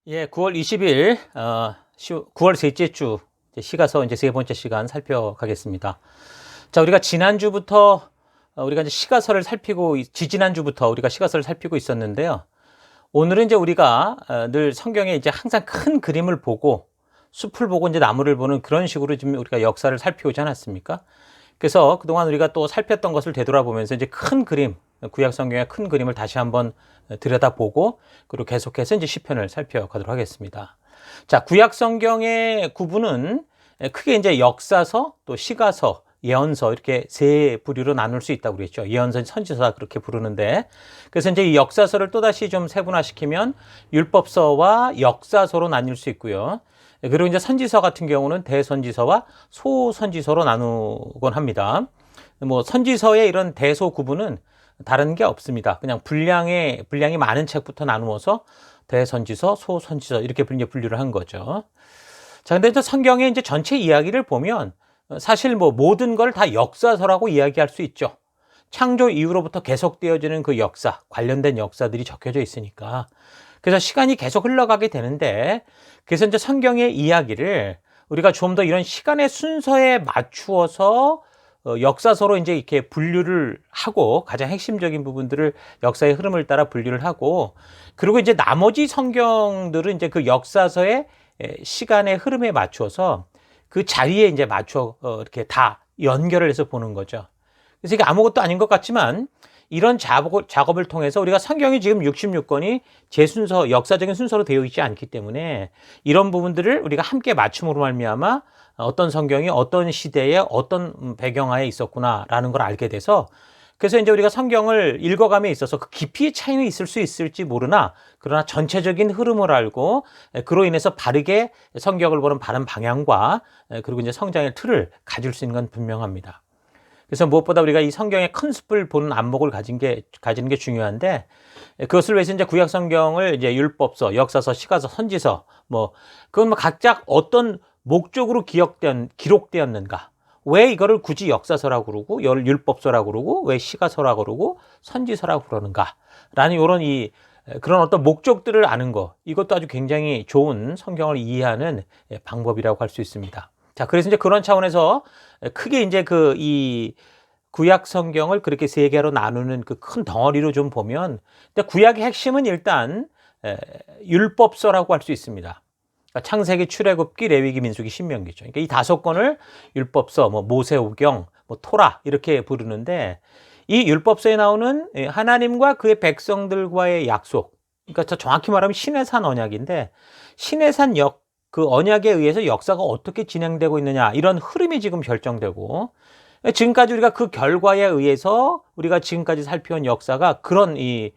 예, 9월 20일, 9월 셋째 주, 시가서 이제 세 번째 시간 살펴가겠습니다. 자, 우리가 지난주부터, 우리가 이제 시가서를 살피고, 지지난주부터 우리가 시가서를 살피고 있었는데요. 오늘은 이제 우리가 늘 성경에 이제 항상 큰 그림을 보고, 숲을 보고 이제 나무를 보는 그런 식으로 지금 우리가 역사를 살피오지 않았습니까? 그래서 그동안 우리가 또 살폈던 것을 되돌아보면서 이제 큰 그림, 구약 성경의 큰 그림을 다시 한번 들여다보고 그리고 계속해서 이제 시편을 살펴가도록 하겠습니다. 자, 구약 성경의 구분은 크게 이제 역사서, 또 시가서, 예언서 이렇게 세 부류로 나눌 수 있다고 그랬죠. 예언서, 선지서다 그렇게 부르는데, 그래서 이제 이 역사서를 또다시 좀 세분화시키면 율법서와 역사서로 나뉠 수 있고요. 그리고 이제 선지서 같은 경우는 대선지서와 소선지서로 나누곤 합니다. 뭐 선지서의 이런 대소 구분은 다른 게 없습니다. 그냥 분량이 많은 책부터 나누어서 대선지서, 소선지서 이렇게 분류를 한 거죠. 자, 근데 이제 성경의 이제 전체 이야기를 보면 사실 뭐 모든 걸 다 역사서라고 이야기할 수 있죠. 창조 이후로부터 계속되어지는 그 역사, 관련된 역사들이 적혀져 있으니까. 그래서 시간이 계속 흘러가게 되는데, 그래서 이제 성경의 이야기를 우리가 좀 더 이런 시간의 순서에 맞추어서 역사서로 이제 이렇게 분류를 하고, 가장 핵심적인 부분들을 역사의 흐름을 따라 분류를 하고, 그리고 이제 나머지 성경들은 이제 그 역사서의 시간의 흐름에 맞추어서 그 자리에 이제 맞춰 이렇게 다 연결을 해서 보는 거죠. 그래서 이게 아무것도 아닌 것 같지만 이런 작업을 통해서 우리가 성경이 지금 66권이 제 순서, 역사적인 순서로 되어 있지 않기 때문에 이런 부분들을 우리가 함께 맞춤으로 말미암아 어떤 성경이 어떤 시대에 어떤 배경하에 있었구나라는 걸 알게 돼서, 그래서 이제 우리가 성경을 읽어감에 있어서 그 깊이의 차이는 있을 수 있을지 모르나, 그러나 전체적인 흐름을 알고 그로 인해서 바르게 성경을 보는 바른 방향과 그리고 이제 성장의 틀을 가질 수 있는 건 분명합니다. 그래서 무엇보다 우리가 이 성경의 큰 숲을 보는 안목을 가지는 게 중요한데, 그것을 위해서 이제 구약 성경을 이제 율법서, 역사서, 시가서, 선지서, 그건 각각 어떤 목적으로 기록되었는가, 왜 이거를 굳이 역사서라고 그러고 율법서라고 그러고 왜 시가서라고 그러고 선지서라고 그러는가 라는 그런 어떤 목적들을 아는 거, 이것도 아주 굉장히 좋은 성경을 이해하는 방법이라고 할 수 있습니다. 자, 그래서 이제 그런 차원에서 크게 이제 이 구약 성경을 그렇게 세 개로 나누는 그 큰 덩어리로 좀 보면, 구약의 핵심은 일단 율법서라고 할 수 있습니다. 그러니까 창세기, 출애굽기, 레위기, 민수기, 신명기죠. 그러니까 이 5권을 율법서, 모세오경, 토라 이렇게 부르는데, 이 율법서에 나오는 하나님과 그의 백성들과의 약속, 그러니까 정확히 말하면 시내산 언약인데, 시내산 그 언약에 의해서 역사가 어떻게 진행되고 있느냐, 이런 흐름이 지금 결정되고, 지금까지 우리가 그 결과에 의해서 우리가 지금까지 살펴온 역사가 그런 이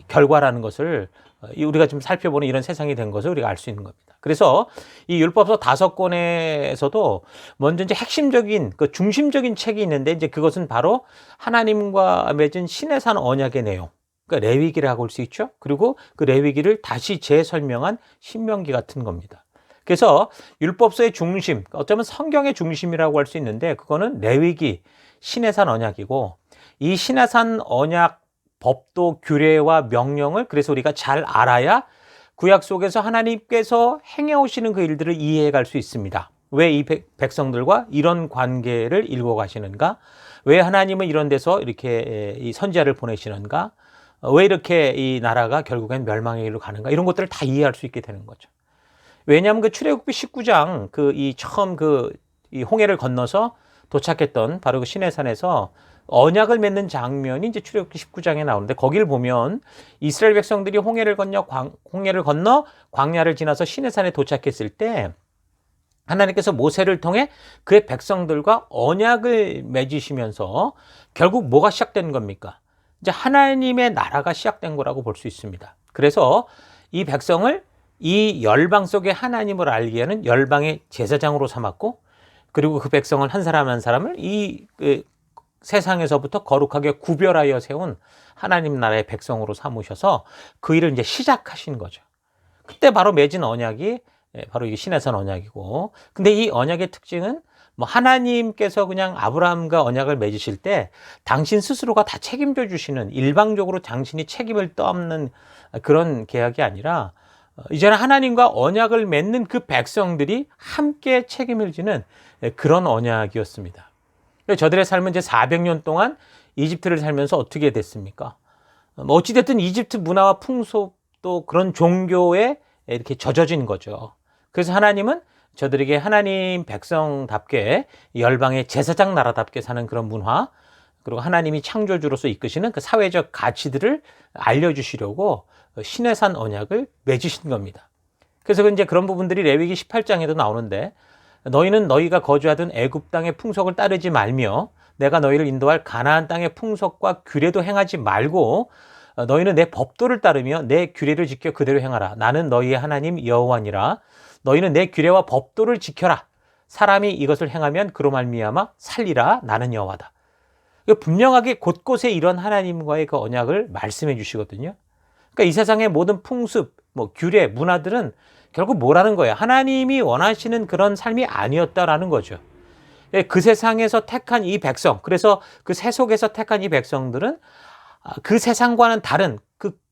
결과라는 것을 우리가 지금 살펴보는 이런 세상이 된 것을 우리가 알 수 있는 겁니다. 그래서 이 율법서 5권에서도 먼저 이제 핵심적인 그 중심적인 책이 있는데, 이제 그것은 바로 하나님과 맺은 시내산 언약의 내용, 그러니까 레위기라고 할 수 있죠. 그리고 그 레위기를 다시 재설명한 신명기 같은 겁니다. 그래서 율법서의 중심, 어쩌면 성경의 중심이라고 할 수 있는데, 그거는 레위기, 시내산 언약이고, 이 시내산 언약 법도, 규례와 명령을 그래서 우리가 잘 알아야 구약 속에서 하나님께서 행해오시는 그 일들을 이해해 갈 수 있습니다. 왜 이 백성들과 이런 관계를 읽어 가시는가? 왜 하나님은 이런 데서 이렇게 이 선지자를 보내시는가? 왜 이렇게 이 나라가 결국엔 멸망의 길로 가는가? 이런 것들을 다 이해할 수 있게 되는 거죠. 왜냐하면 그 출애굽기 19장 처음 이 홍해를 건너서 도착했던 바로 그 시내산에서 언약을 맺는 장면이 이제 출애굽기 19장에 나오는데, 거기를 보면 이스라엘 백성들이 홍해를 건너 광야를 지나서 시내산에 도착했을 때 하나님께서 모세를 통해 그의 백성들과 언약을 맺으시면서 결국 뭐가 시작된 겁니까? 이제 하나님의 나라가 시작된 거라고 볼 수 있습니다. 그래서 이 백성을 이 열방 속에 하나님을 알게 하는 열방의 제사장으로 삼았고, 그리고 그 백성을 한 사람 한 사람을 세상에서부터 거룩하게 구별하여 세운 하나님 나라의 백성으로 삼으셔서 그 일을 이제 시작하신 거죠. 그때 바로 맺은 언약이 바로 이 시내산 언약이고, 근데 이 언약의 특징은 하나님께서 그냥 아브라함과 언약을 맺으실 때 당신 스스로가 다 책임져 주시는, 일방적으로 당신이 책임을 떠안는 그런 계약이 아니라 이제는 하나님과 언약을 맺는 그 백성들이 함께 책임을 지는 그런 언약이었습니다. 저들의 삶은 이제 400년 동안 이집트를 살면서 어떻게 됐습니까? 뭐 어찌됐든 이집트 문화와 풍속 또 그런 종교에 이렇게 젖어진 거죠. 그래서 하나님은 저들에게 하나님 백성답게 열방의 제사장 나라답게 사는 그런 문화, 그리고 하나님이 창조주로서 이끄시는 그 사회적 가치들을 알려주시려고 시내산 언약을 맺으신 겁니다. 그래서 이제 그런 부분들이 레위기 18장에도 나오는데, 너희는 너희가 거주하던 애굽 땅의 풍속을 따르지 말며 내가 너희를 인도할 가나안 땅의 풍속과 규례도 행하지 말고 너희는 내 법도를 따르며 내 규례를 지켜 그대로 행하라. 나는 너희의 하나님 여호와니라. 너희는 내 규례와 법도를 지켜라. 사람이 이것을 행하면 그로 말미암아 살리라. 나는 여호와다. 분명하게 곳곳에 이런 하나님과의 그 언약을 말씀해 주시거든요. 그러니까 이 세상의 모든 풍습, 뭐 규례, 문화들은 결국 뭐라는 거예요? 하나님이 원하시는 그런 삶이 아니었다라는 거죠. 그 세상에서 택한 이 백성, 그래서 그 세속에서 택한 이 백성들은 그 세상과는 다른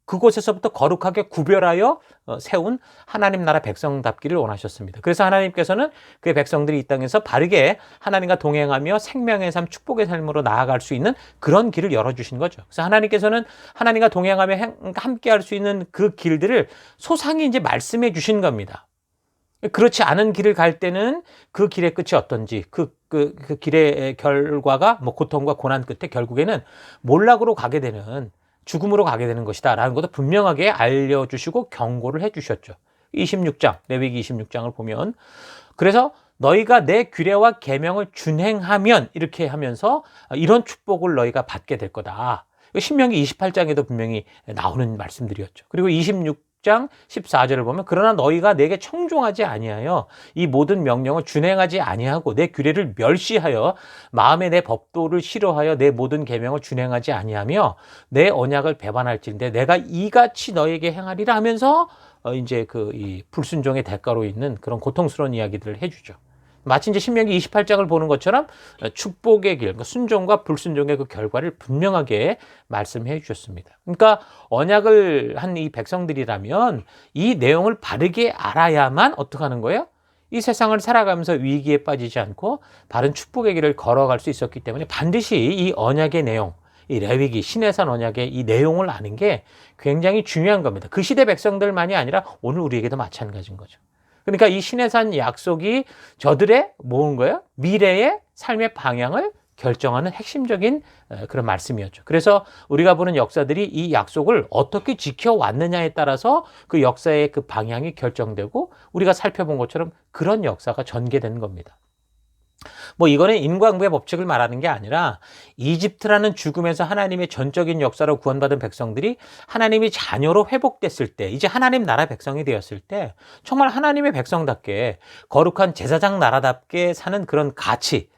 그곳에서부터 거룩하게 구별하여 세운 하나님 나라 백성답기를 원하셨습니다. 그래서 하나님께서는 그 백성들이 이 땅에서 바르게 하나님과 동행하며 생명의 삶, 축복의 삶으로 나아갈 수 있는 그런 길을 열어주신 거죠. 그래서 하나님께서는 하나님과 동행하며 함께 할 수 있는 그 길들을 소상히 이제 말씀해 주신 겁니다. 그렇지 않은 길을 갈 때는 그 길의 끝이 어떤지, 그 길의 결과가 뭐 고통과 고난 끝에 결국에는 몰락으로 가게 되는, 죽음으로 가게 되는 것이다 라는 것도 분명하게 알려주시고 경고를 해주셨죠. 26장, 레위기 26장을 보면, 그래서 너희가 내 규례와 계명을 준행하면, 이렇게 하면서 이런 축복을 너희가 받게 될 거다. 신명기 28장에도 분명히 나오는 말씀들이었죠. 그리고 26장 14절을 보면, 그러나 너희가 내게 청종하지 아니하여 이 모든 명령을 준행하지 아니하고 내 규례를 멸시하여 마음에 내 법도를 싫어하여 내 모든 계명을 준행하지 아니하며 내 언약을 배반할진대 내가 이같이 너에게 행하리라 하면서 이제 이 불순종의 대가로 있는 그런 고통스러운 이야기들을 해주죠. 마치 이제 신명기 28장을 보는 것처럼 축복의 길, 순종과 불순종의 그 결과를 분명하게 말씀해 주셨습니다. 그러니까 언약을 한 이 백성들이라면 이 내용을 바르게 알아야만 어떻게 하는 거예요? 이 세상을 살아가면서 위기에 빠지지 않고 바른 축복의 길을 걸어갈 수 있었기 때문에 반드시 이 언약의 내용, 이 레위기, 시내산 언약의 이 내용을 아는 게 굉장히 중요한 겁니다. 그 시대 백성들만이 아니라 오늘 우리에게도 마찬가지인 거죠. 그러니까 이 시내산 약속이 저들의 뭔 거예요? 미래의 삶의 방향을 결정하는 핵심적인 그런 말씀이었죠. 그래서 우리가 보는 역사들이 이 약속을 어떻게 지켜왔느냐에 따라서 그 역사의 그 방향이 결정되고 우리가 살펴본 것처럼 그런 역사가 전개되는 겁니다. 뭐 이거는 인과응보의 법칙을 말하는 게 아니라 이집트라는 죽음에서 하나님의 전적인 역사로 구원받은 백성들이 하나님이 자녀로 회복됐을 때, 이제 하나님 나라 백성이 되었을 때 정말 하나님의 백성답게 거룩한 제사장 나라답게 사는 그런 가치,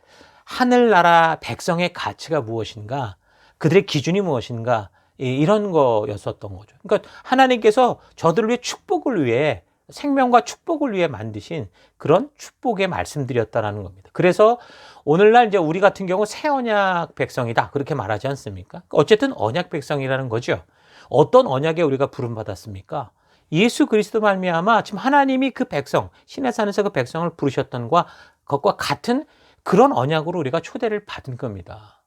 하늘나라 백성의 가치가 무엇인가, 그들의 기준이 무엇인가, 이런 거였었던 거죠. 그러니까 하나님께서 저들을 위해 축복을 위해, 생명과 축복을 위해 만드신 그런 축복의 말씀드렸다라는 겁니다. 그래서 오늘날 이제 우리 같은 경우 새 언약 백성이다 그렇게 말하지 않습니까? 어쨌든 언약 백성이라는 거죠. 어떤 언약에 우리가 부름받았습니까? 예수 그리스도 말미암아 지금 하나님이 그 백성, 시내산에서 그 백성을 부르셨던 것과 같은 그런 언약으로 우리가 초대를 받은 겁니다.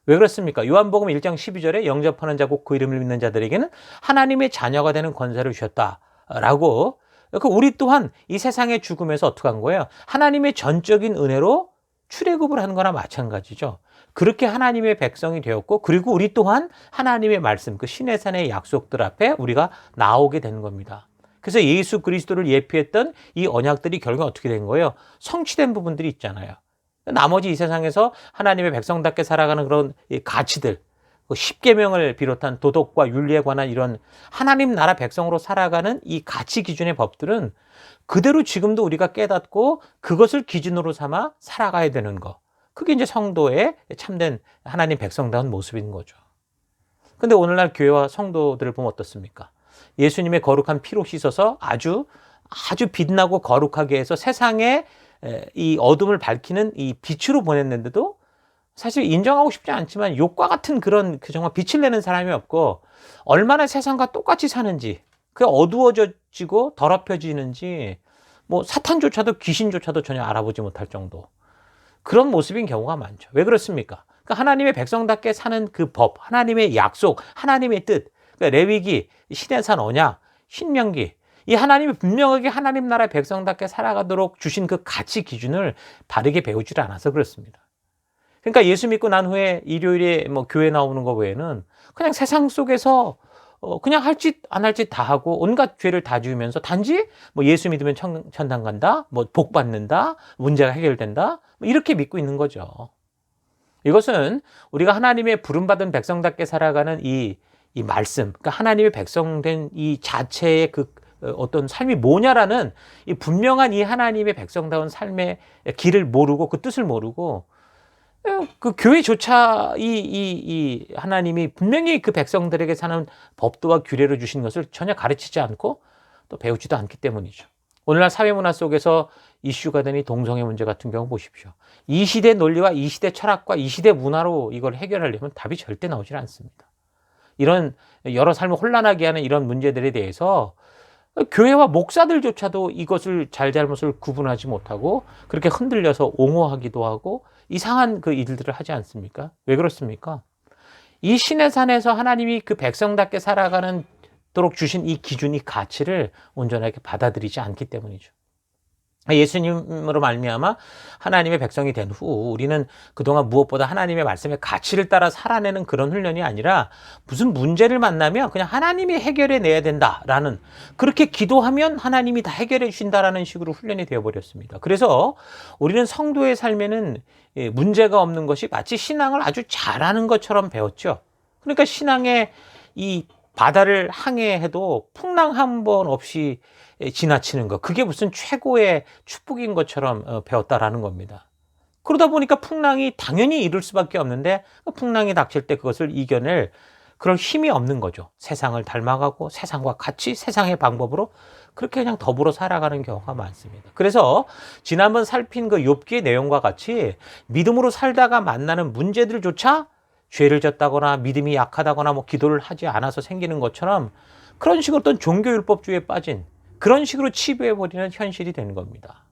왜 그렇습니까? 요한복음 1장 12절에 영접하는 자 곧 그 이름을 믿는 자들에게는 하나님의 자녀가 되는 권세를 주셨다라고. 우리 또한 이 세상의 죽음에서 어떻게 한 거예요? 하나님의 전적인 은혜로 출애굽을 한 거나 마찬가지죠. 그렇게 하나님의 백성이 되었고, 그리고 우리 또한 하나님의 말씀, 그 시내산의 약속들 앞에 우리가 나오게 된 겁니다. 그래서 예수 그리스도를 예표했던 이 언약들이 결국 어떻게 된 거예요? 성취된 부분들이 있잖아요. 나머지 이 세상에서 하나님의 백성답게 살아가는 그런 가치들, 십계명을 비롯한 도덕과 윤리에 관한 이런 하나님 나라 백성으로 살아가는 이 가치 기준의 법들은 그대로 지금도 우리가 깨닫고 그것을 기준으로 삼아 살아가야 되는 거. 그게 이제 성도의 참된 하나님 백성다운 모습인 거죠. 근데 오늘날 교회와 성도들을 보면 어떻습니까? 예수님의 거룩한 피로 씻어서 아주 빛나고 거룩하게 해서 세상에 이 어둠을 밝히는 이 빛으로 보냈는데도 사실 인정하고 싶지 않지만 욕과 같은 그런 정말 빛을 내는 사람이 없고, 얼마나 세상과 똑같이 사는지, 그게 어두워지고 더럽혀지는지 뭐 사탄조차도 귀신조차도 전혀 알아보지 못할 정도 그런 모습인 경우가 많죠. 왜 그렇습니까? 그러니까 하나님의 백성답게 사는 그 법, 하나님의 약속, 하나님의 뜻, 그러니까 레위기, 시내산 언약, 신명기, 이 하나님이 분명하게 하나님 나라의 백성답게 살아가도록 주신 그 가치 기준을 바르게 배우지 않아서 그렇습니다. 그러니까 예수 믿고 난 후에 일요일에 뭐 교회 나오는 거 외에는 그냥 세상 속에서 그냥 할 짓 안 할 짓 다 하고 온갖 죄를 다 지으면서 단지 뭐 예수 믿으면 천당 간다, 뭐 복 받는다, 문제가 해결된다, 뭐 이렇게 믿고 있는 거죠. 이것은 우리가 하나님의 부름받은 백성답게 살아가는 이 말씀, 그러니까 하나님의 백성된 이 자체의 그 어떤 삶이 뭐냐라는 이 분명한 이 하나님의 백성다운 삶의 길을 모르고 그 뜻을 모르고 그 교회조차 이 하나님이 분명히 그 백성들에게 사는 법도와 규례를 주신 것을 전혀 가르치지 않고 또 배우지도 않기 때문이죠. 오늘날 사회문화 속에서 이슈가 된 이 동성애 문제 같은 경우 보십시오. 이 시대 논리와 이 시대 철학과 이 시대 문화로 이걸 해결하려면 답이 절대 나오질 않습니다. 이런 여러 삶을 혼란하게 하는 이런 문제들에 대해서 교회와 목사들조차도 이것을 잘잘못을 구분하지 못하고 그렇게 흔들려서 옹호하기도 하고 이상한 그 일들을 하지 않습니까? 왜 그렇습니까? 이 신의 산에서 하나님이 그 백성답게 살아가는 도록 주신 이 기준, 이 가치를 온전하게 받아들이지 않기 때문이죠. 예수님으로 말미암아 하나님의 백성이 된 후 우리는 그동안 무엇보다 하나님의 말씀의 가치를 따라 살아내는 그런 훈련이 아니라 무슨 문제를 만나면 그냥 하나님이 해결해 내야 된다라는, 그렇게 기도하면 하나님이 다 해결해 주신다라는 식으로 훈련이 되어버렸습니다. 그래서 우리는 성도의 삶에는 문제가 없는 것이 마치 신앙을 아주 잘하는 것처럼 배웠죠. 그러니까 신앙의 이 바다를 항해해도 풍랑 한 번 없이 지나치는 것, 그게 무슨 최고의 축복인 것처럼 배웠다라는 겁니다. 그러다 보니까 풍랑이 당연히 이룰 수밖에 없는데 풍랑이 닥칠 때 그것을 이겨낼 그런 힘이 없는 거죠. 세상을 닮아가고 세상과 같이 세상의 방법으로 그렇게 그냥 더불어 살아가는 경우가 많습니다. 그래서 지난번 살핀 그 욥기의 내용과 같이 믿음으로 살다가 만나는 문제들조차 죄를 졌다거나 믿음이 약하다거나 뭐 기도를 하지 않아서 생기는 것처럼 그런 식으로 어떤 종교율법주의에 빠진 그런 식으로 치부해버리는 현실이 되는 겁니다.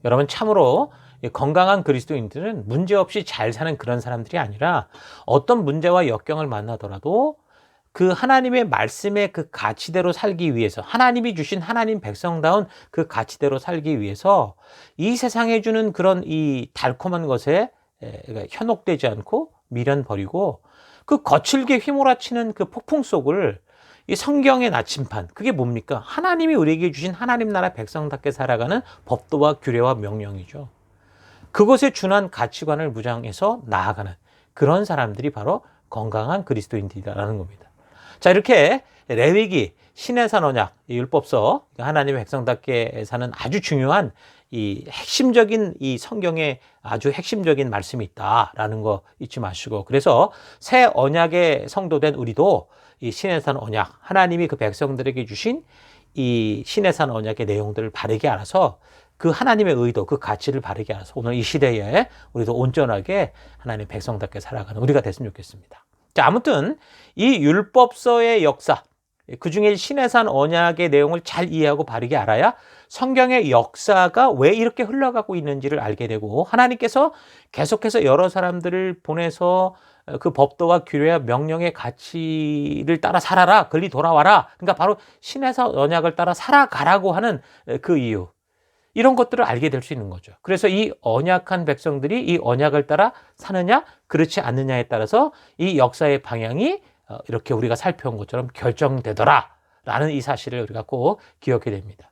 여러분, 참으로 건강한 그리스도인들은 문제없이 잘 사는 그런 사람들이 아니라 어떤 문제와 역경을 만나더라도 그 하나님의 말씀의 그 가치대로 살기 위해서, 하나님이 주신 하나님 백성다운 그 가치대로 살기 위해서 이 세상에 주는 그런 이 달콤한 것에 현혹되지 않고 미련 버리고 그 거칠게 휘몰아치는 그 폭풍 속을 이 성경의 나침판, 그게 뭡니까? 하나님이 우리에게 주신 하나님 나라 백성답게 살아가는 법도와 규례와 명령이죠. 그것에 준한 가치관을 무장해서 나아가는 그런 사람들이 바로 건강한 그리스도인들이라는 겁니다. 자, 이렇게 레위기, 신해산 언약, 율법서, 하나님의 백성답게 사는 아주 중요한 이 핵심적인 이 성경의 아주 핵심적인 말씀이 있다라는 거 잊지 마시고, 그래서 새 언약의 성도된 우리도 이 신해산 언약, 하나님이 그 백성들에게 주신 이 신해산 언약의 내용들을 바르게 알아서 그 하나님의 의도, 그 가치를 바르게 알아서 오늘 이 시대에 우리도 온전하게 하나님 백성답게 살아가는 우리가 됐으면 좋겠습니다. 자, 아무튼 이 율법서의 역사, 그 중에 신해산 언약의 내용을 잘 이해하고 바르게 알아야 성경의 역사가 왜 이렇게 흘러가고 있는지를 알게 되고, 하나님께서 계속해서 여러 사람들을 보내서 그 법도와 규례와 명령의 가치를 따라 살아라, 권리 돌아와라, 그러니까 바로 신해산 언약을 따라 살아가라고 하는 그 이유, 이런 것들을 알게 될 수 있는 거죠. 그래서 이 언약한 백성들이 이 언약을 따라 사느냐 그렇지 않느냐에 따라서 이 역사의 방향이 이렇게 우리가 살펴온 것처럼 결정되더라라는 이 사실을 우리가 꼭 기억해야 됩니다.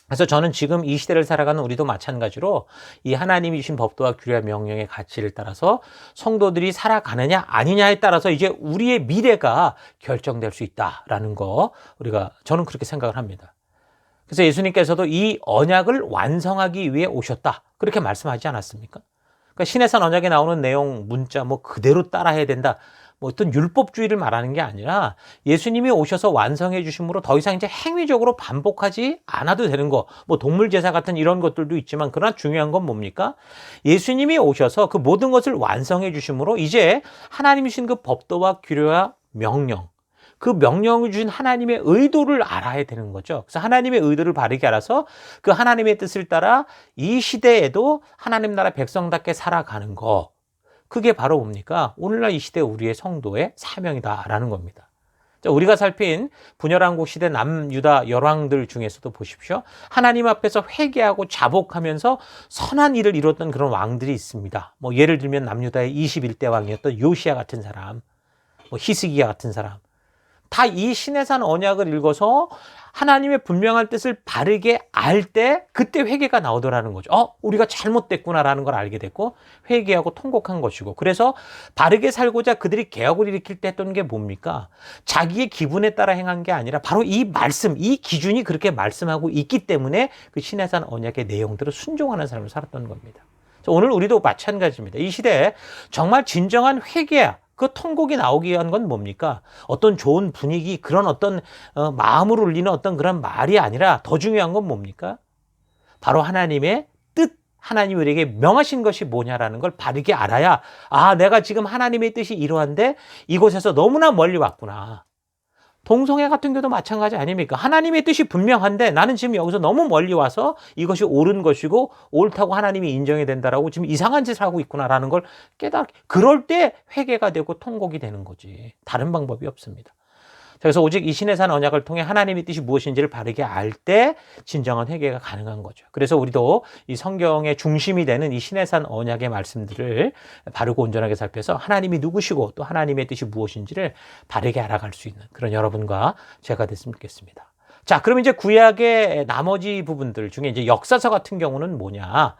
그래서 저는 지금 이 시대를 살아가는 우리도 마찬가지로 이 하나님이 주신 법도와 규례와 명령의 가치를 따라서 성도들이 살아가느냐 아니냐에 따라서 이제 우리의 미래가 결정될 수 있다라는 거, 저는 그렇게 생각을 합니다. 그래서 예수님께서도 이 언약을 완성하기 위해 오셨다, 그렇게 말씀하지 않았습니까? 그러니까 신해산 언약에 나오는 내용 문자 뭐 그대로 따라해야 된다, 뭐 어떤 율법주의를 말하는 게 아니라 예수님이 오셔서 완성해 주심으로 더 이상 이제 행위적으로 반복하지 않아도 되는 거, 뭐 동물 제사 같은 이런 것들도 있지만, 그러나 중요한 건 뭡니까? 예수님이 오셔서 그 모든 것을 완성해 주심으로 이제 하나님이 주신 그 법도와 규례와 명령, 그 명령을 주신 하나님의 의도를 알아야 되는 거죠. 그래서 하나님의 의도를 바르게 알아서 그 하나님의 뜻을 따라 이 시대에도 하나님 나라 백성답게 살아가는 거. 그게 바로 뭡니까? 오늘날 이 시대 우리의 성도의 사명이다라는 겁니다. 자, 우리가 살핀 분열왕국 시대 남유다 열왕들 중에서도 보십시오. 하나님 앞에서 회개하고 자복하면서 선한 일을 이뤘던 그런 왕들이 있습니다. 뭐 예를 들면 남유다의 21대 왕이었던 요시야 같은 사람, 뭐 히스기야 같은 사람. 다 이 시내산 언약을 읽어서 하나님의 분명한 뜻을 바르게 알 때 그때 회개가 나오더라는 거죠. 우리가 잘못됐구나라는 걸 알게 됐고 회개하고 통곡한 것이고, 그래서 바르게 살고자 그들이 개혁을 일으킬 때 했던 게 뭡니까? 자기의 기분에 따라 행한 게 아니라 바로 이 말씀, 이 기준이 그렇게 말씀하고 있기 때문에 그 시내산 언약의 내용들을 순종하는 삶을 살았던 겁니다. 오늘 우리도 마찬가지입니다. 이 시대에 정말 진정한 회개야, 그 통곡이 나오기 위한 건 뭡니까? 어떤 좋은 분위기, 그런 어떤 마음을 울리는 어떤 그런 말이 아니라 더 중요한 건 뭡니까? 바로 하나님의 뜻, 하나님이 우리에게 명하신 것이 뭐냐라는 걸 바르게 알아야, 내가 지금 하나님의 뜻이 이러한데 이곳에서 너무나 멀리 왔구나. 동성애 같은 경우도 마찬가지 아닙니까? 하나님의 뜻이 분명한데 나는 지금 여기서 너무 멀리 와서 이것이 옳은 것이고 옳다고 하나님이 인정해야 된다라고 지금 이상한 짓을 하고 있구나라는 걸 그럴 때 회개가 되고 통곡이 되는 거지. 다른 방법이 없습니다. 그래서 오직 이 시내산 언약을 통해 하나님의 뜻이 무엇인지를 바르게 알 때 진정한 회개가 가능한 거죠. 그래서 우리도 이 성경의 중심이 되는 이 시내산 언약의 말씀들을 바르고 온전하게 살펴서 하나님이 누구시고 또 하나님의 뜻이 무엇인지를 바르게 알아갈 수 있는 그런 여러분과 제가 됐으면 좋겠습니다. 자, 그럼 이제 구약의 나머지 부분들 중에 이제 역사서 같은 경우는 뭐냐?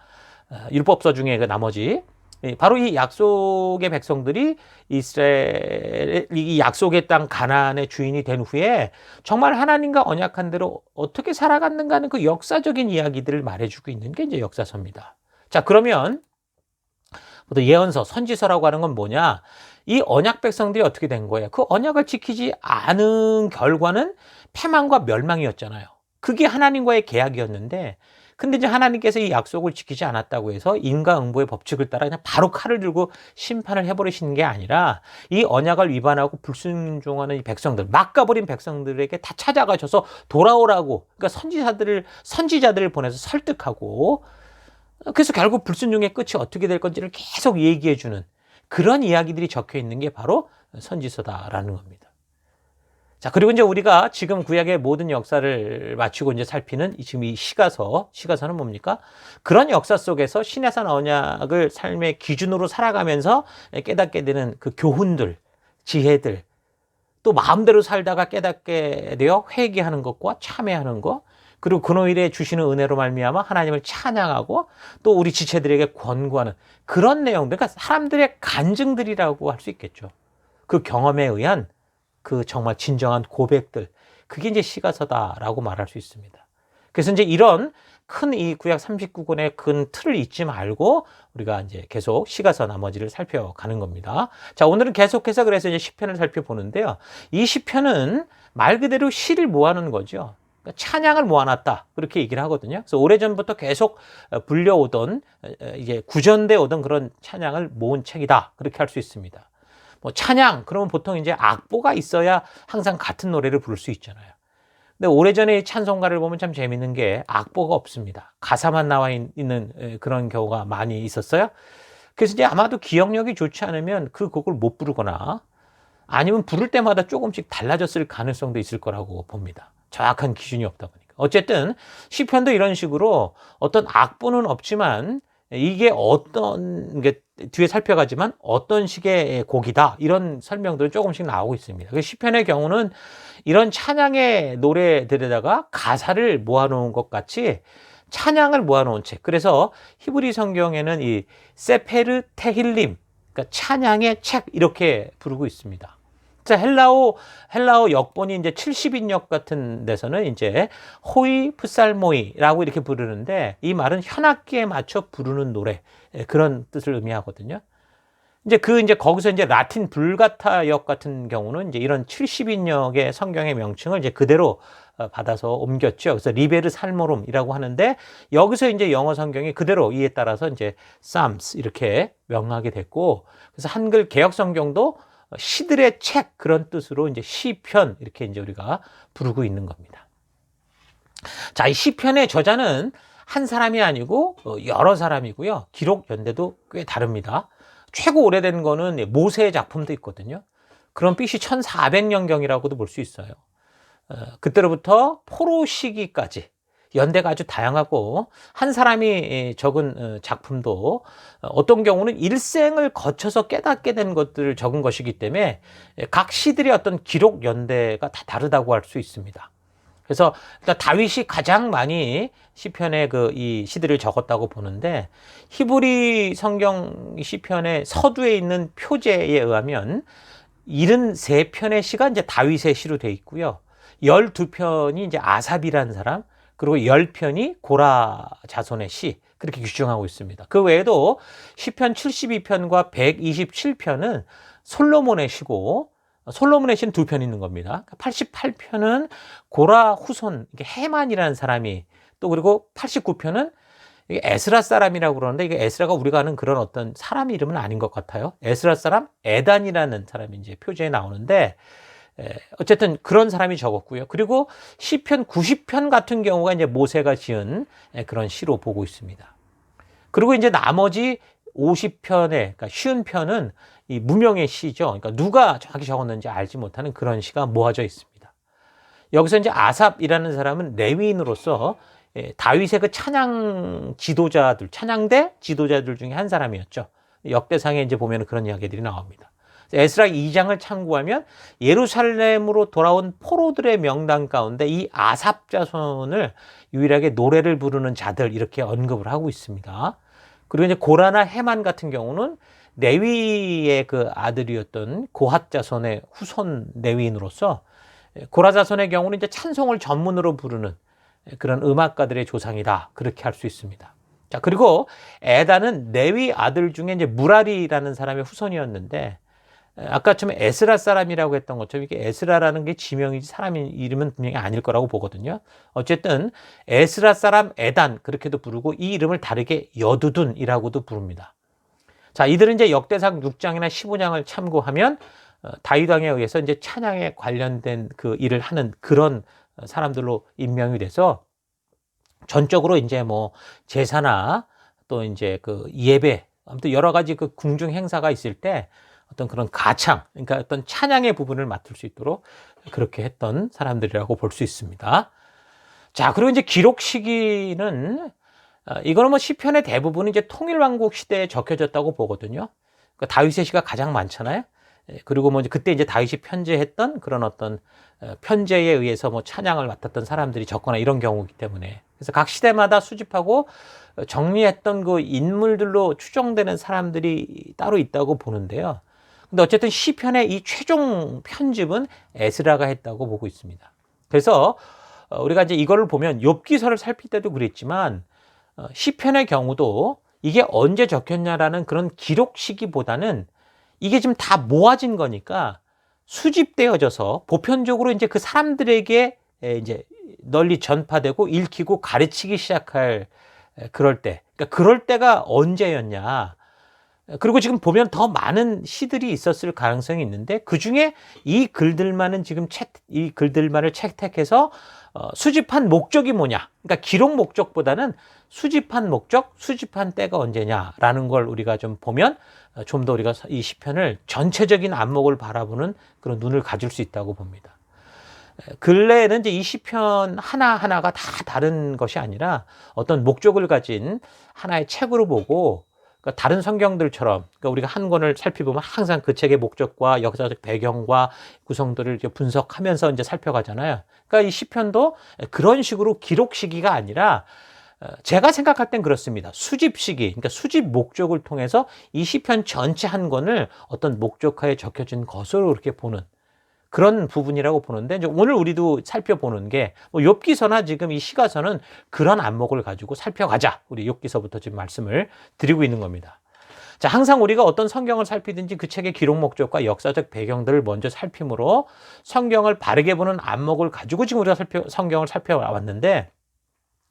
율법서 중에 그 나머지 바로 이 약속의 백성들이 이 약속의 땅 가나안의 주인이 된 후에 정말 하나님과 언약한 대로 어떻게 살아갔는가 하는 그 역사적인 이야기들을 말해주고 있는 게 이제 역사서입니다. 자, 그러면 또 예언서, 선지서라고 하는 건 뭐냐? 이 언약 백성들이 어떻게 된 거예요? 그 언약을 지키지 않은 결과는 패망과 멸망이었잖아요. 그게 하나님과의 계약이었는데, 근데 이제 하나님께서 이 약속을 지키지 않았다고 해서 인과응보의 법칙을 따라 그냥 바로 칼을 들고 심판을 해버리시는 게 아니라 이 언약을 위반하고 불순종하는 이 백성들, 막가버린 백성들에게 다 찾아가셔서 돌아오라고, 그러니까 선지자들을 보내서 설득하고, 그래서 결국 불순종의 끝이 어떻게 될 건지를 계속 얘기해주는 그런 이야기들이 적혀 있는 게 바로 선지서다라는 겁니다. 자, 그리고 이제 우리가 지금 구약의 모든 역사를 마치고 이제 살피는 지금 이 시가서는 뭡니까? 그런 역사 속에서 시내산 언약을 삶의 기준으로 살아가면서 깨닫게 되는 그 교훈들, 지혜들, 또 마음대로 살다가 깨닫게 되어 회개하는 것과 참회하는 것, 그리고 근호일에 주시는 은혜로 말미암아 하나님을 찬양하고 또 우리 지체들에게 권고하는 그런 내용들, 그러니까 사람들의 간증들이라고 할 수 있겠죠. 그 경험에 의한 그 정말 진정한 고백들, 그게 이제 시가서다라고 말할 수 있습니다. 그래서 이제 이런 큰 이 구약 39권의 큰 틀을 잊지 말고 우리가 이제 계속 시가서 나머지를 살펴가는 겁니다. 자, 오늘은 계속해서 그래서 이제 시편을 살펴보는데요. 이 시편은 말 그대로 시를 모아놓은 거죠. 그러니까 찬양을 모아놨다, 그렇게 얘기를 하거든요. 그래서 오래전부터 계속 불려오던, 이제 구전돼 오던 그런 찬양을 모은 책이다, 그렇게 할 수 있습니다. 뭐 찬양, 그러면 보통 이제 악보가 있어야 항상 같은 노래를 부를 수 있잖아요. 근데 오래전에 찬송가를 보면 참 재밌는 게 악보가 없습니다. 가사만 나와 있는 그런 경우가 많이 있었어요. 그래서 이제 아마도 기억력이 좋지 않으면 그 곡을 못 부르거나 아니면 부를 때마다 조금씩 달라졌을 가능성도 있을 거라고 봅니다. 정확한 기준이 없다 보니까. 어쨌든 시편도 이런 식으로 어떤 악보는 없지만 이게 어떤 게 뒤에 살펴가지만 어떤 식의 곡이다, 이런 설명들은 조금씩 나오고 있습니다. 시편의 경우는 이런 찬양의 노래들에다가 가사를 모아놓은 것 같이 찬양을 모아놓은 책. 그래서 히브리 성경에는 이 세페르 테힐림, 그러니까 찬양의 책, 이렇게 부르고 있습니다. 헬라어 역본이 이제 70인역 같은 데서는 이제 호이 프살모이라고 이렇게 부르는데, 이 말은 현악기에 맞춰 부르는 노래, 그런 뜻을 의미하거든요. 이제 거기서 이제 라틴 불가타역 같은 경우는 이제 이런 70인역의 성경의 명칭을 이제 그대로 받아서 옮겼죠. 그래서 리베르 살모름이라고 하는데, 여기서 이제 영어 성경이 그대로 이에 따라서 이제 Psalms 이렇게 명하게 됐고, 그래서 한글 개역 성경도 시들의 책 그런 뜻으로 이제 시편 이렇게 이제 우리가 부르고 있는 겁니다. 자, 이 시편의 저자는 한 사람이 아니고 여러 사람이고요. 기록 연대도 꽤 다릅니다. 최고 오래된 거는 모세의 작품도 있거든요. 그런 BC 1400년경이라고도 볼 수 있어요. 그때로부터 포로 시기까지 연대가 아주 다양하고 한 사람이 적은 작품도 어떤 경우는 일생을 거쳐서 깨닫게 된 것들을 적은 것이기 때문에 각 시들의 어떤 기록 연대가 다 다르다고 할 수 있습니다. 그래서 일단 다윗이 가장 많이 시편의 이 시들을 적었다고 보는데 히브리 성경 시편의 서두에 있는 표제에 의하면 73편의 시가 이제 다윗의 시로 되어 있고요. 12편이 이제 아삽이라는 사람, 그리고 10편이 고라 자손의 시, 그렇게 규정하고 있습니다. 그 외에도 시편 72편과 127편은 솔로몬의 시고, 솔로몬의 시는 2편 있는 겁니다. 88편은 고라 후손, 헤만이라는 사람이, 또 그리고 89편은 에스라 사람이라고 그러는데 이게 에스라가 우리가 아는 그런 어떤 사람 이름은 아닌 것 같아요. 에스라 사람 에단이라는 사람이 이제 표제에 나오는데 어쨌든 그런 사람이 적었고요. 그리고 시편 90편 같은 경우가 이제 모세가 지은 그런 시로 보고 있습니다. 그리고 이제 나머지 50편의, 그러니까 쉬운 편은 이 무명의 시죠. 그러니까 누가 정확히 적었는지 알지 못하는 그런 시가 모아져 있습니다. 여기서 이제 아삽이라는 사람은 레위인으로서 다윗의 그 찬양 지도자들, 찬양대 지도자들 중에 한 사람이었죠. 역대상에 이제 보면 그런 이야기들이 나옵니다. 에스라 2장을 참고하면 예루살렘으로 돌아온 포로들의 명단 가운데 이 아삽 자손을 유일하게 노래를 부르는 자들 이렇게 언급을 하고 있습니다. 그리고 이제 고라나 헤만 같은 경우는 레위의 그 아들이었던 고핫 자손의 후손 레위인으로서 고라 자손의 경우는 이제 찬송을 전문으로 부르는 그런 음악가들의 조상이다. 그렇게 할 수 있습니다. 자, 그리고 에단은 레위 아들 중에 이제 무라리라는 사람의 후손이었는데 아까처럼 에스라 사람이라고 했던 것처럼 이게 에스라라는 게 지명이지 사람 이름은 분명히 아닐 거라고 보거든요. 어쨌든 에스라 사람 에단 그렇게도 부르고 이 이름을 다르게 여두둔이라고도 부릅니다. 자, 이들은 이제 역대상 6장이나 15장을 참고하면 다윗 왕에 의해서 이제 찬양에 관련된 그 일을 하는 그런 사람들로 임명이 돼서 전적으로 이제 뭐 제사나 또 이제 그 예배 아무튼 여러 가지 그 궁중 행사가 있을 때 어떤 그런 가창, 그러니까 어떤 찬양의 부분을 맡을 수 있도록 그렇게 했던 사람들이라고 볼 수 있습니다. 자, 그리고 이제 기록 시기는 이거는 뭐 시편의 대부분은 이제 통일왕국 시대에 적혀졌다고 보거든요. 그러니까 다윗의 시가 가장 많잖아요. 그리고 뭐 그때 이제 다윗이 편제했던 그런 어떤 편제에 의해서 뭐 찬양을 맡았던 사람들이 적거나 이런 경우이기 때문에 그래서 각 시대마다 수집하고 정리했던 그 인물들로 추정되는 사람들이 따로 있다고 보는데요. 근데 어쨌든 시편의 이 최종 편집은 에스라가 했다고 보고 있습니다. 그래서 우리가 이제 이거를 보면 욥기서를 살필 때도 그랬지만 시편의 경우도 이게 언제 적혔냐라는 그런 기록 시기보다는 이게 지금 다 모아진 거니까 수집되어져서 보편적으로 이제 그 사람들에게 이제 널리 전파되고 읽히고 가르치기 시작할 그럴 때, 그러니까 그럴 때가 언제였냐. 그리고 지금 보면 더 많은 시들이 있었을 가능성이 있는데 그 중에 이 글들만은 지금 이 글들만을 채택해서 수집한 목적이 뭐냐. 그러니까 기록 목적보다는 수집한 목적, 수집한 때가 언제냐라는 걸 우리가 좀 보면 좀 더 우리가 이 시편을 전체적인 안목을 바라보는 그런 눈을 가질 수 있다고 봅니다. 근래에는 이제 이 시편 하나하나가 다 다른 것이 아니라 어떤 목적을 가진 하나의 책으로 보고 그러니까 다른 성경들처럼 그러니까 우리가 한 권을 살펴보면 항상 그 책의 목적과 역사적 배경과 구성들을 이제 분석하면서 이제 살펴가잖아요. 그러니까 이 시편도 그런 식으로 기록 시기가 아니라 제가 생각할 땐 그렇습니다. 수집 시기, 그러니까 수집 목적을 통해서 이 시편 전체 한 권을 어떤 목적하에 적혀진 것으로 이렇게 보는 그런 부분이라고 보는데 이제 오늘 우리도 살펴보는 게 뭐 욥기서나 지금 이 시가서는 그런 안목을 가지고 살펴가자. 우리 욥기서부터 지금 말씀을 드리고 있는 겁니다. 자, 항상 우리가 어떤 성경을 살피든지 그 책의 기록 목적과 역사적 배경들을 먼저 살핌으로 성경을 바르게 보는 안목을 가지고 지금 우리가 성경을 살펴왔는데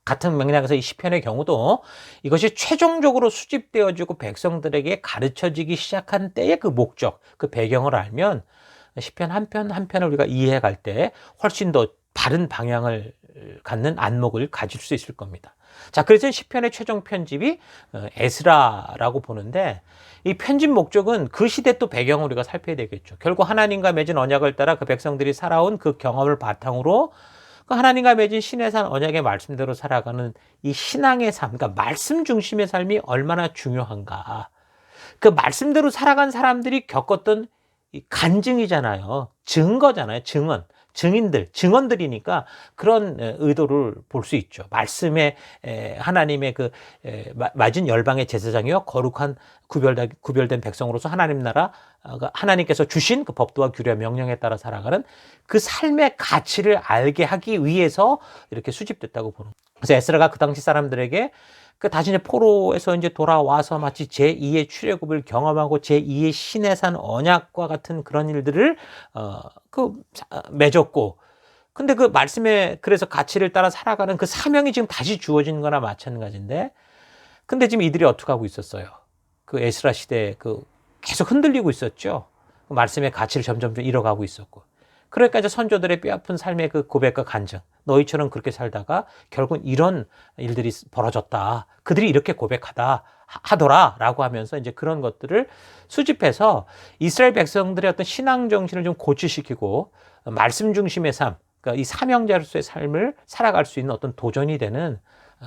같은 맥락에서 이 시편의 경우도 이것이 최종적으로 수집되어지고 백성들에게 가르쳐지기 시작한 때의 그 목적, 그 배경을 알면 시편 한 편 한 편을 우리가 이해해 갈 때 훨씬 더 바른 방향을 갖는 안목을 가질 수 있을 겁니다. 자, 그래서 시편의 최종 편집이 에스라라고 보는데, 이 편집 목적은 그 시대 또 배경을 우리가 살펴야 되겠죠. 결국 하나님과 맺은 언약을 따라 그 백성들이 살아온 그 경험을 바탕으로 그 하나님과 맺은 신의 산 언약의 말씀대로 살아가는 이 신앙의 삶, 그러니까 말씀 중심의 삶이 얼마나 중요한가. 그 말씀대로 살아간 사람들이 겪었던 이 간증이잖아요. 증거잖아요. 증언. 증인들, 증언들이니까 그런 의도를 볼 수 있죠. 말씀에 하나님의 그 맞은 열방의 제사장이요 거룩한 구별된 백성으로서 하나님 나라, 하나님께서 주신 그 법도와 규례 명령에 따라 살아가는 그 삶의 가치를 알게 하기 위해서 이렇게 수집됐다고 보는 거예요. 그래서 에스라가 그 당시 사람들에게 그 다시 이제 포로에서 이제 돌아와서 마치 제2의 출애굽을 경험하고 제2의 신의 산 언약과 같은 그런 일들을 맺었고, 근데 그 말씀에 그래서 가치를 따라 살아가는 그 사명이 지금 다시 주어진 거나 마찬가지인데, 근데 지금 이들이 어떻게 하고 있었어요? 그 에스라 시대에 계속 흔들리고 있었죠. 그 말씀의 가치를 점점 잃어가고 있었고. 그러니까 이제 선조들의 뼈아픈 삶의 그 고백과 간증, 너희처럼 그렇게 살다가 결국은 이런 일들이 벌어졌다. 그들이 이렇게 하더라라고 하면서 이제 그런 것들을 수집해서 이스라엘 백성들의 어떤 신앙 정신을 좀 고취시키고 말씀 중심의 삶, 그러니까 이 사명자로서의 삶을 살아갈 수 있는 어떤 도전이 되는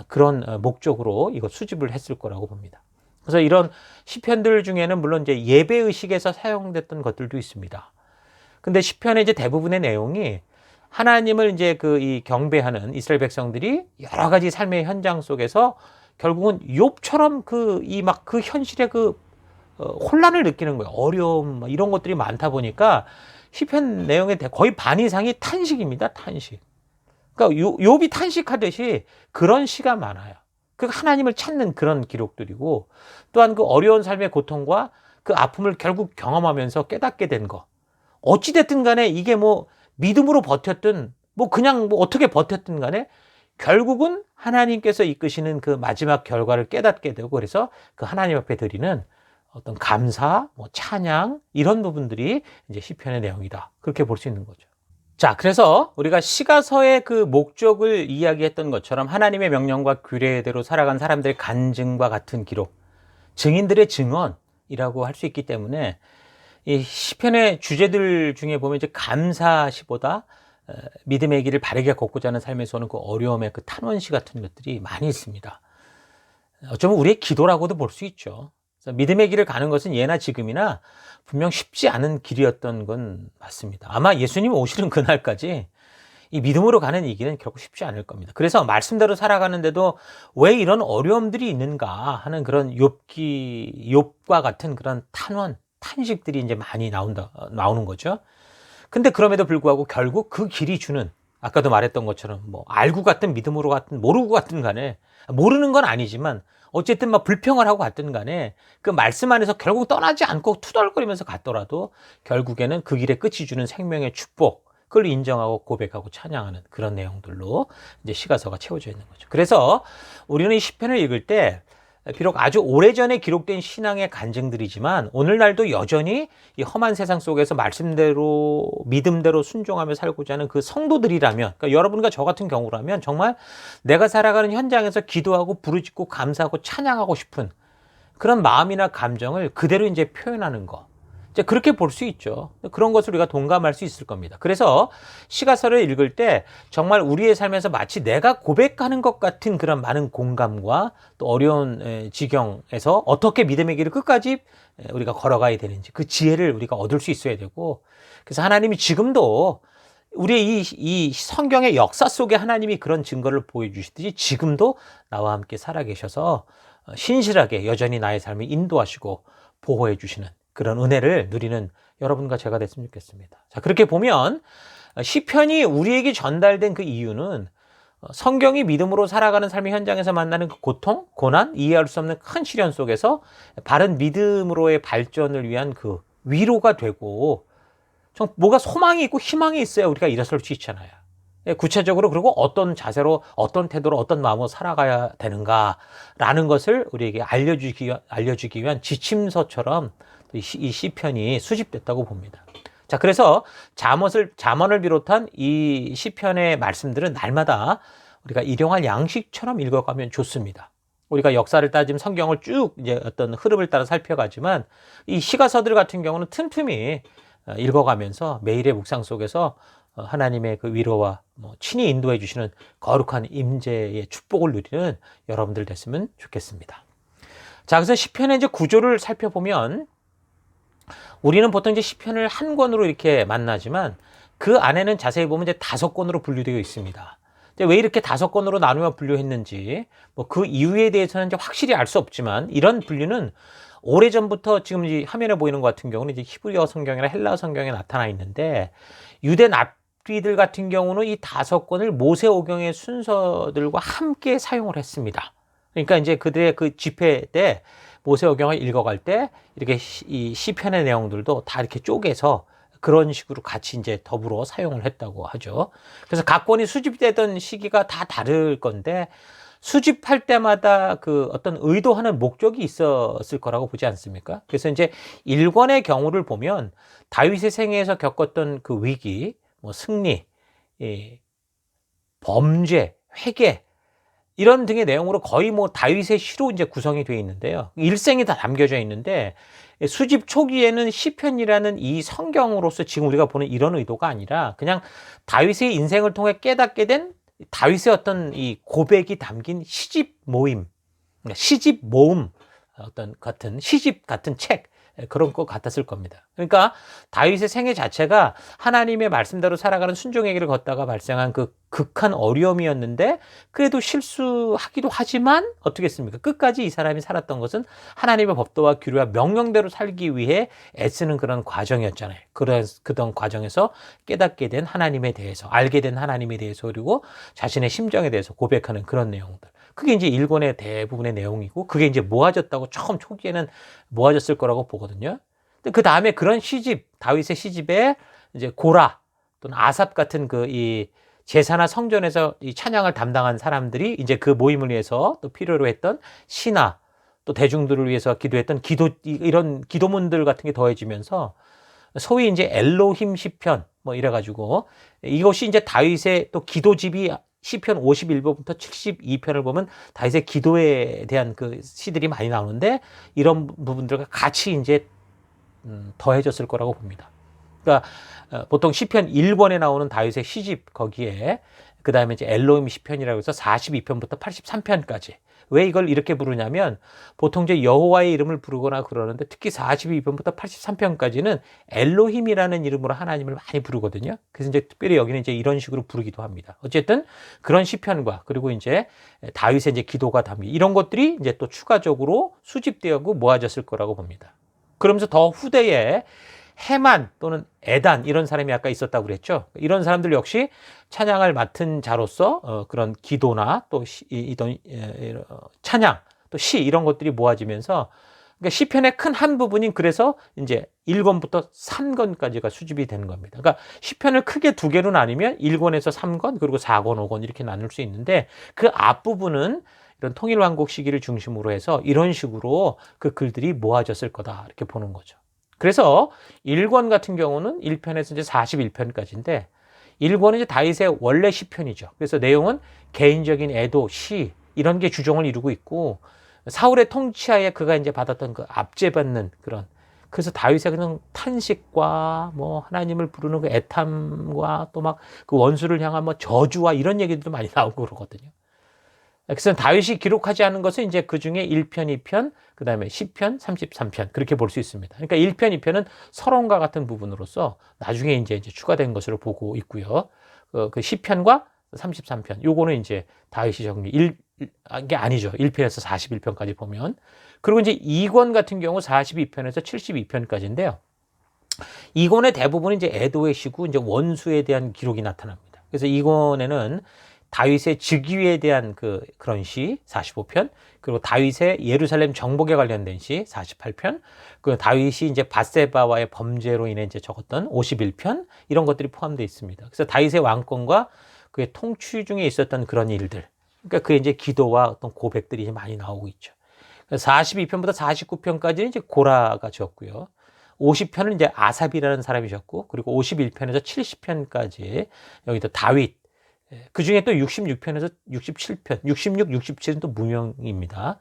그런 목적으로 이거 수집을 했을 거라고 봅니다. 그래서 이런 시편들 중에는 물론 이제 예배 의식에서 사용됐던 것들도 있습니다. 근데 시편의 이제 대부분의 내용이 하나님을 이제 이 경배하는 이스라엘 백성들이 여러 가지 삶의 현장 속에서 결국은 욥처럼 그 현실의 혼란을 느끼는 거예요. 어려움, 이런 것들이 많다 보니까 시편 내용의 거의 반 이상이 탄식입니다. 탄식. 그러니까 욥이 탄식하듯이 그런 시가 많아요. 그 하나님을 찾는 그런 기록들이고, 또한 그 어려운 삶의 고통과 그 아픔을 결국 경험하면서 깨닫게 된 거. 어찌됐든 간에 이게 믿음으로 버텼든 그냥 어떻게 버텼든 간에 결국은 하나님께서 이끄시는 그 마지막 결과를 깨닫게 되고, 그래서 그 하나님 앞에 드리는 어떤 감사, 찬양, 이런 부분들이 이제 시편의 내용이다. 그렇게 볼 수 있는 거죠. 자, 그래서 우리가 시가서의 그 목적을 이야기했던 것처럼 하나님의 명령과 규례대로 살아간 사람들의 간증과 같은 기록, 증인들의 증언이라고 할 수 있기 때문에 이 시편의 주제들 중에 보면 이제 감사시보다 믿음의 길을 바르게 걷고자 하는 삶에서 오는 그 어려움의 그 탄원시 같은 것들이 많이 있습니다. 어쩌면 우리의 기도라고도 볼 수 있죠. 그래서 믿음의 길을 가는 것은 예나 지금이나 분명 쉽지 않은 길이었던 건 맞습니다. 아마 예수님 오시는 그날까지 이 믿음으로 가는 이 길은 결코 쉽지 않을 겁니다. 그래서 말씀대로 살아가는데도 왜 이런 어려움들이 있는가 하는 그런 욥과 같은 그런 탄식들이 이제 많이 나오는 거죠. 근데 그럼에도 불구하고 결국 그 길이 주는, 아까도 말했던 것처럼 알고 갔든 믿음으로 갔든 모르고 갔든 간에, 모르는 건 아니지만 어쨌든 불평을 하고 갔든 간에 그 말씀 안에서 결국 떠나지 않고 투덜거리면서 갔더라도 결국에는 그 길의 끝이 주는 생명의 축복, 그걸 인정하고 고백하고 찬양하는 그런 내용들로 이제 시가서가 채워져 있는 거죠. 그래서 우리는 이 시편을 읽을 때 비록 아주 오래전에 기록된 신앙의 간증들이지만 오늘날도 여전히 이 험한 세상 속에서 말씀대로 믿음대로 순종하며 살고자 하는 그 성도들이라면, 그러니까 여러분과 저 같은 경우라면 정말 내가 살아가는 현장에서 기도하고 부르짖고 감사하고 찬양하고 싶은 그런 마음이나 감정을 그대로 이제 표현하는 거, 이제 그렇게 볼 수 있죠. 그런 것을 우리가 동감할 수 있을 겁니다. 그래서 시가서를 읽을 때 정말 우리의 삶에서 마치 내가 고백하는 것 같은 그런 많은 공감과 또 어려운 지경에서 어떻게 믿음의 길을 끝까지 우리가 걸어가야 되는지 그 지혜를 우리가 얻을 수 있어야 되고, 그래서 하나님이 지금도 우리의 이 성경의 역사 속에 하나님이 그런 증거를 보여주시듯이 지금도 나와 함께 살아계셔서 신실하게 여전히 나의 삶을 인도하시고 보호해 주시는 그런 은혜를 누리는 여러분과 제가 됐으면 좋겠습니다. 자, 그렇게 보면 시편이 우리에게 전달된 그 이유는 성경이 믿음으로 살아가는 삶의 현장에서 만나는 그 고통, 고난, 이해할 수 없는 큰 시련 속에서 바른 믿음으로의 발전을 위한 그 위로가 되고, 좀 뭐가 소망이 있고 희망이 있어야 우리가 일어설 수 있잖아요. 예, 구체적으로 그리고 어떤 자세로 어떤 태도로 어떤 마음으로 살아가야 되는가라는 것을 우리에게 알려주기 위한 지침서처럼 이 시편이 수집됐다고 봅니다. 자, 그래서 잠언을 비롯한 이 시편의 말씀들은 날마다 우리가 일용할 양식처럼 읽어가면 좋습니다. 우리가 역사를 따지면 성경을 쭉 이제 어떤 흐름을 따라 살펴가지만 이 시가서들 같은 경우는 틈틈이 읽어가면서 매일의 묵상 속에서 하나님의 그 위로와 친히 인도해 주시는 거룩한 임재의 축복을 누리는 여러분들 됐으면 좋겠습니다. 자, 그래서 시편의 이제 구조를 살펴보면 우리는 보통 이제 시편을 한 권으로 이렇게 만나지만 그 안에는 자세히 보면 이제 5권으로 분류되어 있습니다. 왜 이렇게 5권으로 나누어 분류했는지 그 이유에 대해서는 이제 확실히 알 수 없지만 이런 분류는 오래전부터 지금 이 화면에 보이는 것 같은 경우는 이제 히브리어 성경이나 헬라어 성경에 나타나 있는데 유대 납비들 같은 경우는 이 5권을 모세오경의 순서들과 함께 사용을 했습니다. 그러니까 이제 그들의 그 집회 때 모세오경을 읽어갈 때 이렇게 이 시편의 내용들도 다 이렇게 쪼개서 그런 식으로 같이 이제 더불어 사용을 했다고 하죠. 그래서 각 권이 수집되던 시기가 다 다를 건데 수집할 때마다 그 어떤 의도하는 목적이 있었을 거라고 보지 않습니까? 그래서 이제 1권의 경우를 보면 다윗의 생애에서 겪었던 그 위기, 승리, 범죄, 회개 이런 등의 내용으로 거의 다윗의 시로 이제 구성이 되어 있는데요. 일생이 다 담겨져 있는데 수집 초기에는 시편이라는 이 성경으로서 지금 우리가 보는 이런 의도가 아니라 그냥 다윗의 인생을 통해 깨닫게 된 다윗의 어떤 이 고백이 담긴 시집 모임, 시집 모음 어떤 같은 시집 같은 책 그런 것 같았을 겁니다. 그러니까 다윗의 생애 자체가 하나님의 말씀대로 살아가는 순종의 길을 걷다가 발생한 그 극한 어려움이었는데 그래도 실수하기도 하지만 어떻게 했습니까? 끝까지 이 사람이 살았던 것은 하나님의 법도와 규례와 명령대로 살기 위해 애쓰는 그런 과정이었잖아요. 그런 과정에서 깨닫게 된 하나님에 대해서 알게 된 하나님에 대해서 그리고 자신의 심정에 대해서 고백하는 그런 내용들. 그게 이제 1권의 대부분의 내용이고 그게 이제 모아졌다고 처음 초기에는 모아졌을 거라고 보거든요. 근데 그 다음에 그런 시집, 다윗의 시집에 이제 고라 또는 아삽 같은 그 이 제사나 성전에서 이 찬양을 담당한 사람들이 이제 그 모임을 위해서 또 필요로 했던 시나 또 대중들을 위해서 기도했던 이런 기도문들 같은 게 더해지면서 소위 이제 엘로힘 시편 이래가지고 이것이 이제 다윗의 또 기도집이 시편 51번부터 72편을 보면 다윗의 기도에 대한 그 시들이 많이 나오는데 이런 부분들과 같이 이제 더해졌을 거라고 봅니다. 그러니까 보통 시편 1권에 나오는 다윗의 시집 거기에 그 다음에 이제 엘로힘 시편이라고 해서 42편부터 83편까지 왜 이걸 이렇게 부르냐면 보통 이제 여호와의 이름을 부르거나 그러는데 특히 42편부터 83편까지는 엘로힘이라는 이름으로 하나님을 많이 부르거든요. 그래서 이제 특별히 여기는 이제 이런 식으로 부르기도 합니다. 어쨌든 그런 시편과 그리고 이제 다윗의 이제 기도가 담긴 이런 것들이 이제 또 추가적으로 수집되고 모아졌을 거라고 봅니다. 그러면서 더 후대에 헤만 또는 에단 이런 사람이 아까 있었다고 그랬죠. 이런 사람들 역시 찬양을 맡은 자로서 그런 기도나 또 찬양 또 시 이런 것들이 모아지면서 그러니까 시편의 큰 한 부분이 그래서 이제 1권부터 3권까지가 수집이 되는 겁니다. 그러니까 시편을 크게 2개로 나누면 1권에서 3권 그리고 4권, 5권 이렇게 나눌 수 있는데 그 앞부분은 이런 통일왕국 시기를 중심으로 해서 이런 식으로 그 글들이 모아졌을 거다 이렇게 보는 거죠. 그래서 1권 같은 경우는 1편에서 이제 41편까지인데 1권은 이제 다윗의 원래 시편이죠. 그래서 내용은 개인적인 애도, 시 이런 게 주종을 이루고 있고 사울의 통치하에 그가 이제 받았던 그 압제받는 그런 그래서 다윗의 그냥 탄식과 하나님을 부르는 그 애탐과 또 막 그 원수를 향한 저주와 이런 얘기들도 많이 나오고 그러거든요. 그래서 다윗이 기록하지 않은 것은 이제 그 중에 1편, 2편, 그 다음에 10편, 33편 그렇게 볼 수 있습니다. 그러니까 1편, 2편은 서론과 같은 부분으로서 나중에 이제 추가된 것으로 보고 있고요. 그 10편과 33편 요거는 이제 다윗이 적은 게 아니죠. 1편에서 41편까지 보면. 그리고 이제 2권 같은 경우 42편에서 72편까지인데요. 2권의 대부분은 이제 애도의 시고 이제 원수에 대한 기록이 나타납니다. 그래서 2권에는 다윗의 즉위에 대한 그런 시 45편, 그리고 다윗의 예루살렘 정복에 관련된 시 48편, 그리고 다윗이 이제 밧세바와의 범죄로 인해 이제 적었던 51편 이런 것들이 포함되어 있습니다. 그래서 다윗의 왕권과 그의 통치 중에 있었던 그런 일들. 그러니까 그의 이제 기도와 어떤 고백들이 이제 많이 나오고 있죠. 42편부터 49편까지는 이제 고라가 지었고요. 50편은 이제 아삽이라는 사람이 지었고, 그리고 51편에서 70편까지 여기도 다윗. 그 중에 또 66편에서 67편, 66, 67은 또 무명입니다.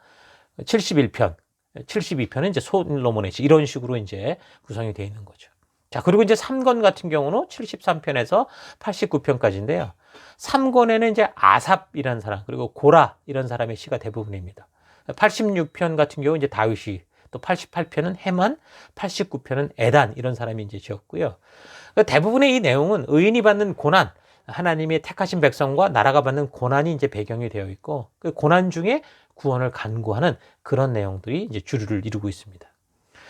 71편, 72편은 이제 솔로몬의 시, 이런 식으로 이제 구성이 되어 있는 거죠. 자, 그리고 이제 3권 같은 경우는 73편에서 89편까지인데요. 3권에는 이제 아삽이라는 사람, 그리고 고라 이런 사람의 시가 대부분입니다. 86편 같은 경우 이제 다윗이, 또 88편은 헤만, 89편은 에단 이런 사람이 이제 지었고요. 대부분의 이 내용은 의인이 받는 고난, 하나님의 택하신 백성과 나라가 받는 고난이 이제 배경이 되어 있고, 그 고난 중에 구원을 간구하는 그런 내용들이 이제 주류를 이루고 있습니다.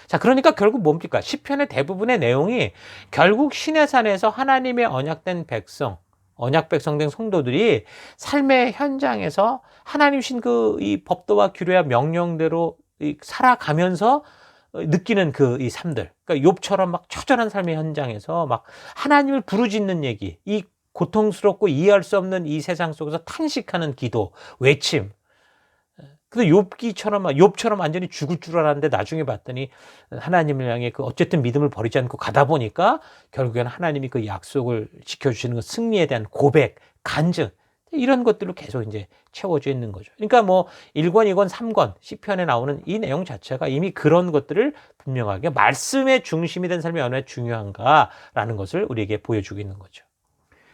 자, 그러니까 결국 뭡니까? 시편의 대부분의 내용이 결국 시내산에서 하나님의 언약된 백성, 언약 백성된 성도들이 삶의 현장에서 하나님 신 그 이 법도와 규례와 명령대로 살아가면서 느끼는 그 이 삶들. 그러니까 욥처럼 막 처절한 삶의 현장에서 막 하나님을 부르짖는 얘기, 이 고통스럽고 이해할 수 없는 이 세상 속에서 탄식하는 기도, 외침. 근데 욥처럼 완전히 죽을 줄 알았는데 나중에 봤더니 하나님을 향해 그 어쨌든 믿음을 버리지 않고 가다 보니까 결국에는 하나님이 그 약속을 지켜주시는 그 승리에 대한 고백, 간증, 이런 것들로 계속 이제 채워져 있는 거죠. 그러니까 뭐 1권, 2권, 3권 시편에 나오는 이 내용 자체가 이미 그런 것들을 분명하게 말씀의 중심이 된 삶이 얼마나 중요한가라는 것을 우리에게 보여주고 있는 거죠.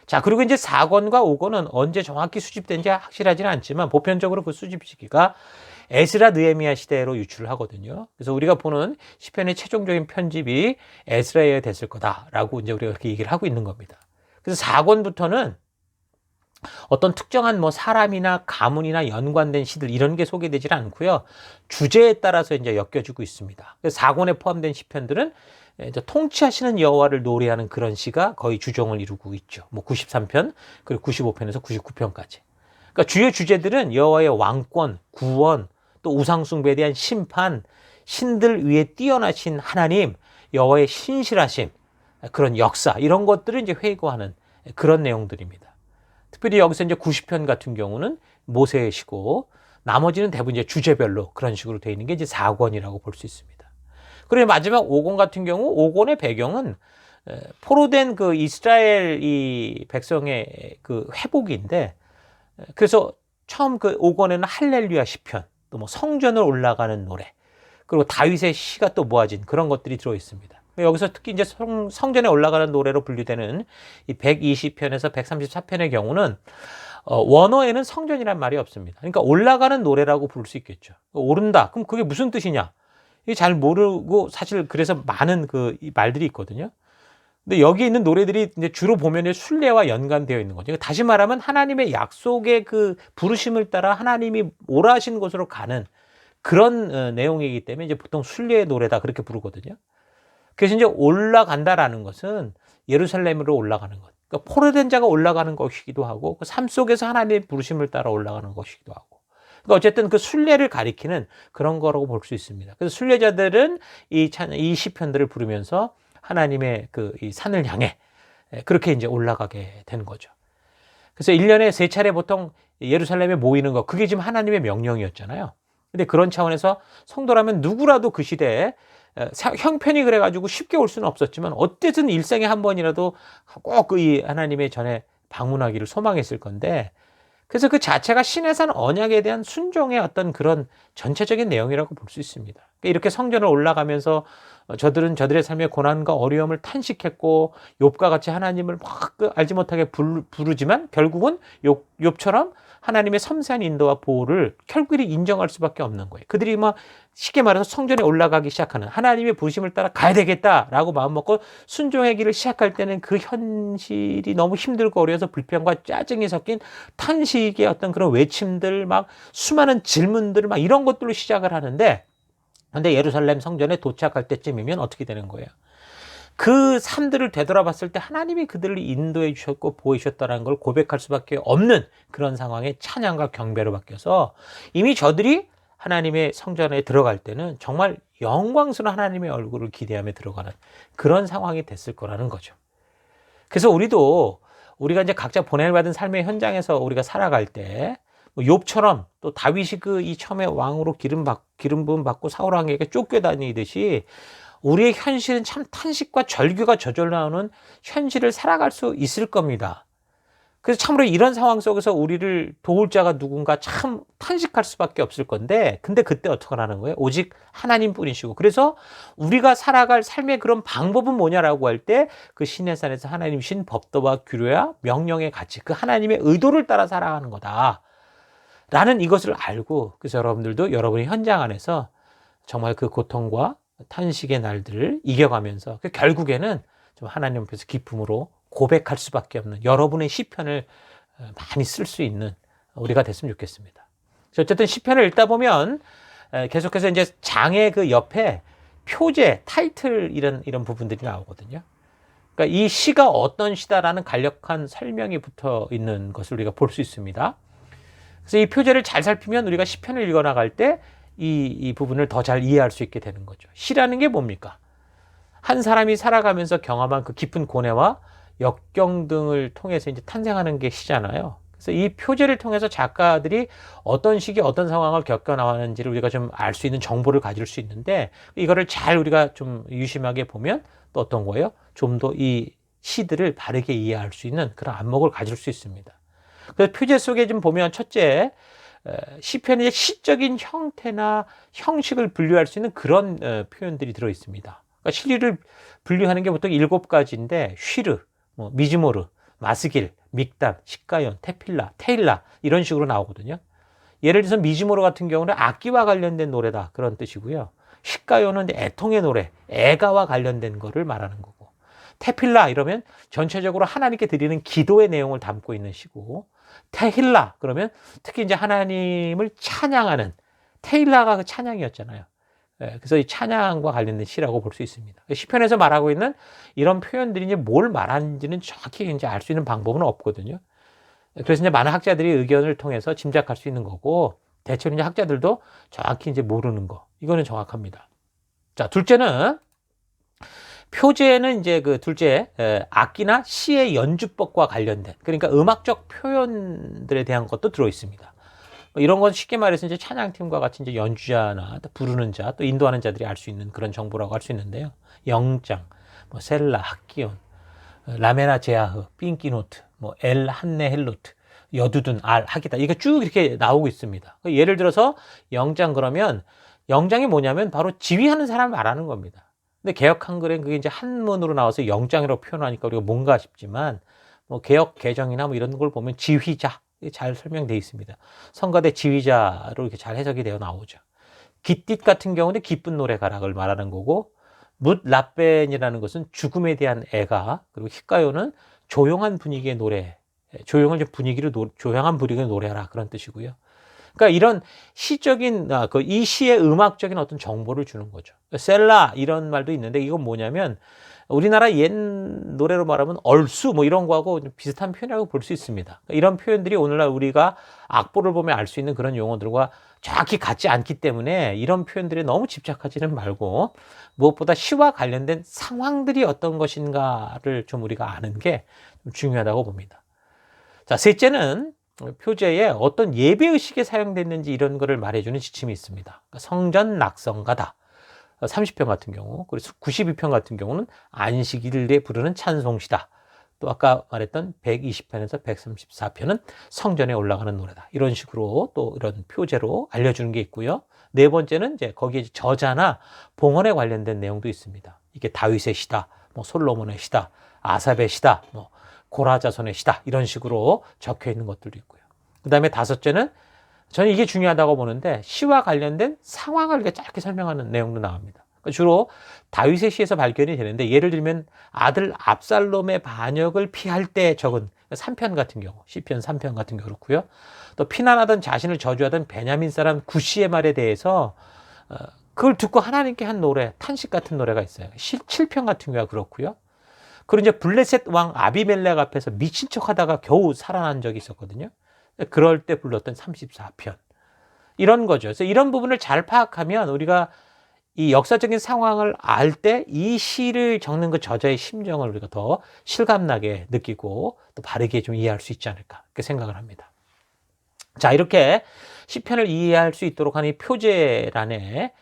자, 그리고 이제 4권과 5권은 언제 정확히 수집된지 확실하지는 않지만 보편적으로 그 수집 시기가 에스라 느헤미야 시대로 유출을 하거든요. 그래서 우리가 보는 시편의 최종적인 편집이 에스라에 됐을 거다라고 이제 우리가 그렇게 얘기를 하고 있는 겁니다. 그래서 4권부터는 어떤 특정한 뭐 사람이나 가문이나 연관된 시들 이런 게 소개되지 않고요. 주제에 따라서 이제 엮여지고 있습니다. 그래서 4권에 포함된 시편들은 이제 통치하시는 여호와를 노래하는 그런 시가 거의 주종을 이루고 있죠. 뭐 93편, 그리고 95편에서 99편까지. 그러니까 주요 주제들은 여호와의 왕권, 구원, 또 우상 숭배에 대한 심판, 신들 위에 뛰어나신 하나님, 여호와의 신실하심, 그런 역사 이런 것들을 이제 회고하는 그런 내용들입니다. 특별히 여기서 이제 90편 같은 경우는 모세의 시고, 나머지는 대부분 이제 주제별로 그런 식으로 되어 있는 게 이제 4권이라고 볼 수 있습니다. 그리고 마지막 5권 같은 경우 5권의 배경은 포로된 그 이스라엘 이 백성의 그 회복인데, 그래서 처음 그 5권에는 할렐루야 시편, 또 뭐 성전을 올라가는 노래, 그리고 다윗의 시가 또 모아진 그런 것들이 들어 있습니다. 여기서 특히 이제 성전에 올라가는 노래로 분류되는 이 120편에서 134편의 경우는 원어에는 성전이란 말이 없습니다. 그러니까 올라가는 노래라고 부를 수 있겠죠. 오른다. 그럼 그게 무슨 뜻이냐? 이게 잘 모르고 사실 그래서 많은 그 말들이 있거든요. 근데 여기 있는 노래들이 이제 주로 보면 순례와 연관되어 있는 거죠. 다시 말하면 하나님의 약속의 그 부르심을 따라 하나님이 오라 하신 곳으로 가는 그런 내용이기 때문에 이제 보통 순례의 노래다 그렇게 부르거든요. 그래서 이제 올라간다라는 것은 예루살렘으로 올라가는 것. 그러니까 포로된 자가 올라가는 것이기도 하고 그 삶 속에서 하나님의 부르심을 따라 올라가는 것이기도 하고. 그러니까 어쨌든 그 순례를 가리키는 그런 거라고 볼 수 있습니다. 그래서 순례자들은 이 시편들을 부르면서 하나님의 그 이 산을 향해 그렇게 이제 올라가게 되는 거죠. 그래서 1년에 3차례 보통 예루살렘에 모이는 거, 그게 지금 하나님의 명령이었잖아요. 근데 그런 차원에서 성도라면 누구라도 그 시대에 형편이 그래가지고 쉽게 올 수는 없었지만 어쨌든 일생에 한 번이라도 꼭 이 하나님의 전에 방문하기를 소망했을 건데, 그래서 그 자체가 신의 산 언약에 대한 순종의 어떤 그런 전체적인 내용이라고 볼 수 있습니다. 이렇게 성전을 올라가면서 저들은 저들의 삶의 고난과 어려움을 탄식했고 욥과 같이 하나님을 막 알지 못하게 부르지만 결국은 욥처럼 하나님의 섬세한 인도와 보호를 결국에 인정할 수밖에 없는 거예요. 그들이 막 쉽게 말해서 성전에 올라가기 시작하는 하나님의 부르심을 따라 가야 되겠다라고 마음먹고 순종의 길을 시작할 때는 그 현실이 너무 힘들고 어려워서 불평과 짜증이 섞인 탄식의 어떤 그런 외침들, 막 수많은 질문들, 막 이런 것들로 시작을 하는데, 근데 예루살렘 성전에 도착할 때쯤이면 어떻게 되는 거예요? 그 삶들을 되돌아봤을 때 하나님이 그들을 인도해 주셨고 보호 주셨다는 걸 고백할 수밖에 없는 그런 상황에 찬양과 경배로 바뀌어서 이미 저들이 하나님의 성전에 들어갈 때는 정말 영광스러운 하나님의 얼굴을 기대하며 들어가는 그런 상황이 됐을 거라는 거죠. 그래서 우리도 우리가 이제 각자 보냄을 받은 삶의 현장에서 우리가 살아갈 때, 뭐 욥처럼 또 다윗이 그 이 처음에 왕으로 기름 부음 받고 사울 왕에게 쫓겨다니듯이 우리의 현실은 참 탄식과 절규가 저절로 나오는 현실을 살아갈 수 있을 겁니다. 그래서 참으로 이런 상황 속에서 우리를 도울 자가 누군가 참 탄식할 수밖에 없을 건데, 근데 그때 어떻게 하는 거예요? 오직 하나님 뿐이시고. 그래서 우리가 살아갈 삶의 그런 방법은 뭐냐라고 할 때, 그 신의 산에서 하나님 신 법도와 규례와 명령의 가치, 그 하나님의 의도를 따라 살아가는 거다 라는 이것을 알고, 그래서 여러분들도 여러분의 현장 안에서 정말 그 고통과 탄식의 날들을 이겨가면서 결국에는 좀 하나님 앞에서 기쁨으로 고백할 수밖에 없는 여러분의 시편을 많이 쓸 수 있는 우리가 됐으면 좋겠습니다. 어쨌든 시편을 읽다 보면 계속해서 이제 장의 그 옆에 표제, 타이틀 이런 부분들이 나오거든요. 그러니까 이 시가 어떤 시다라는 간략한 설명이 붙어 있는 것을 우리가 볼 수 있습니다. 그래서 이 표제를 잘 살피면 우리가 시편을 읽어나갈 때 이 부분을 더 잘 이해할 수 있게 되는 거죠. 시라는 게 뭡니까? 한 사람이 살아가면서 경험한 그 깊은 고뇌와 역경 등을 통해서 이제 탄생하는 게 시잖아요. 그래서 이 표제를 통해서 작가들이 어떤 시기 어떤 상황을 겪어 나왔는지를 우리가 좀 알 수 있는 정보를 가질 수 있는데, 이거를 잘 우리가 좀 유심하게 보면 또 어떤 거예요? 좀 더 이 시들을 바르게 이해할 수 있는 그런 안목을 가질 수 있습니다. 그래서 표제 속에 좀 보면 첫째, 시편의 시적인 형태나 형식을 분류할 수 있는 그런 표현들이 들어 있습니다. 그러니까 시를 분류하는 게 보통 7가지인데, 쉬르, 미즈모르, 마스길, 믹담, 시가연, 테필라, 테일라 이런 식으로 나오거든요. 예를 들어서 미즈모르 같은 경우는 악기와 관련된 노래다 그런 뜻이고요. 시가연은 애통의 노래, 애가와 관련된 거를 말하는 거고, 테필라 이러면 전체적으로 하나님께 드리는 기도의 내용을 담고 있는 시고, 테힐라 그러면 특히 이제 하나님을 찬양하는, 테일라가 그 찬양이었잖아요. 그래서 이 찬양과 관련된 시라고 볼 수 있습니다. 시편에서 말하고 있는 이런 표현들이 이제 뭘 말하는지는 정확히 이제 알 수 있는 방법은 없거든요. 그래서 이제 많은 학자들이 의견을 통해서 짐작할 수 있는 거고, 대체로 이제 학자들도 정확히 이제 모르는 거, 이거는 정확합니다. 자, 둘째는 표제는 이제 그 둘째, 악기나 시의 연주법과 관련된, 그러니까 음악적 표현들에 대한 것도 들어 있습니다. 이런 건 쉽게 말해서 이제 찬양팀과 같이 이제 연주자나 또 부르는 자, 또 인도하는 자들이 알 수 있는 그런 정보라고 할 수 있는데요. 영장, 셀라, 학기온, 라메나 제아흐, 삥키노트, 엘 한네 헬로트, 여두둔, 알, 하기다. 이게 쭉 이렇게 나오고 있습니다. 예를 들어서 영장 그러면, 영장이 뭐냐면 바로 지휘하는 사람을 말하는 겁니다. 근데 개역 한글엔 그게 이제 한문으로 나와서 영장이라고 표현하니까 우리가 뭔가 싶지만, 개역 개정이나 이런 걸 보면 지휘자, 잘 설명되어 있습니다. 성가대 지휘자로 이렇게 잘 해석이 되어 나오죠. 깃딧 같은 경우는 기쁜 노래 가락을 말하는 거고, 뭇 라벤이라는 것은 죽음에 대한 애가, 그리고 히카요는 조용한 분위기의 노래, 조용한 분위기로 조용한 분위기의 노래라 그런 뜻이고요. 그러니까 이런 시적인 이 시의 음악적인 어떤 정보를 주는 거죠. 셀라 이런 말도 있는데, 이건 뭐냐면 우리나라 옛 노래로 말하면 얼쑤 이런 거하고 비슷한 표현이라고 볼 수 있습니다. 이런 표현들이 오늘날 우리가 악보를 보면 알 수 있는 그런 용어들과 정확히 같지 않기 때문에 이런 표현들에 너무 집착하지는 말고, 무엇보다 시와 관련된 상황들이 어떤 것인가를 좀 우리가 아는 게 좀 중요하다고 봅니다. 자, 셋째는 표제에 어떤 예배의식에 사용됐는지 이런 거를 말해주는 지침이 있습니다. 그러니까 성전 낙성가다 30편 같은 경우, 그리고 92편 같은 경우는 안식일에 부르는 찬송시다. 또 아까 말했던 120편에서 134편은 성전에 올라가는 노래다. 이런 식으로 또 이런 표제로 알려주는 게 있고요. 네 번째는 이제 거기에 저자나 봉헌에 관련된 내용도 있습니다. 이게 다윗의 시다, 솔로몬의 시다, 아삽의 시다, 고라자손의 시다, 이런 식으로 적혀 있는 것들도 있고요. 그 다음에 다섯째는 저는 이게 중요하다고 보는데, 시와 관련된 상황을 이렇게 짧게 설명하는 내용도 나옵니다. 주로 다윗의 시에서 발견이 되는데, 예를 들면 아들 압살롬의 반역을 피할 때 적은 3편 같은 경우, 시편 3편 같은 경우 그렇고요. 또 피난하던 자신을 저주하던 베냐민 사람 구시의 말에 대해서 그걸 듣고 하나님께 한 노래, 탄식 같은 노래가 있어요. 7편 같은 경우가 그렇고요. 그리고 이제 블레셋 왕 아비멜렉 앞에서 미친 척 하다가 겨우 살아난 적이 있었거든요. 그럴 때 불렀던 34편. 이런 거죠. 그래서 이런 부분을 잘 파악하면 우리가 이 역사적인 상황을 알 때 이 시를 적는 그 저자의 심정을 우리가 더 실감나게 느끼고 또 바르게 좀 이해할 수 있지 않을까 그렇게 생각을 합니다. 자, 이렇게 시편을 이해할 수 있도록 하는 이 표제란에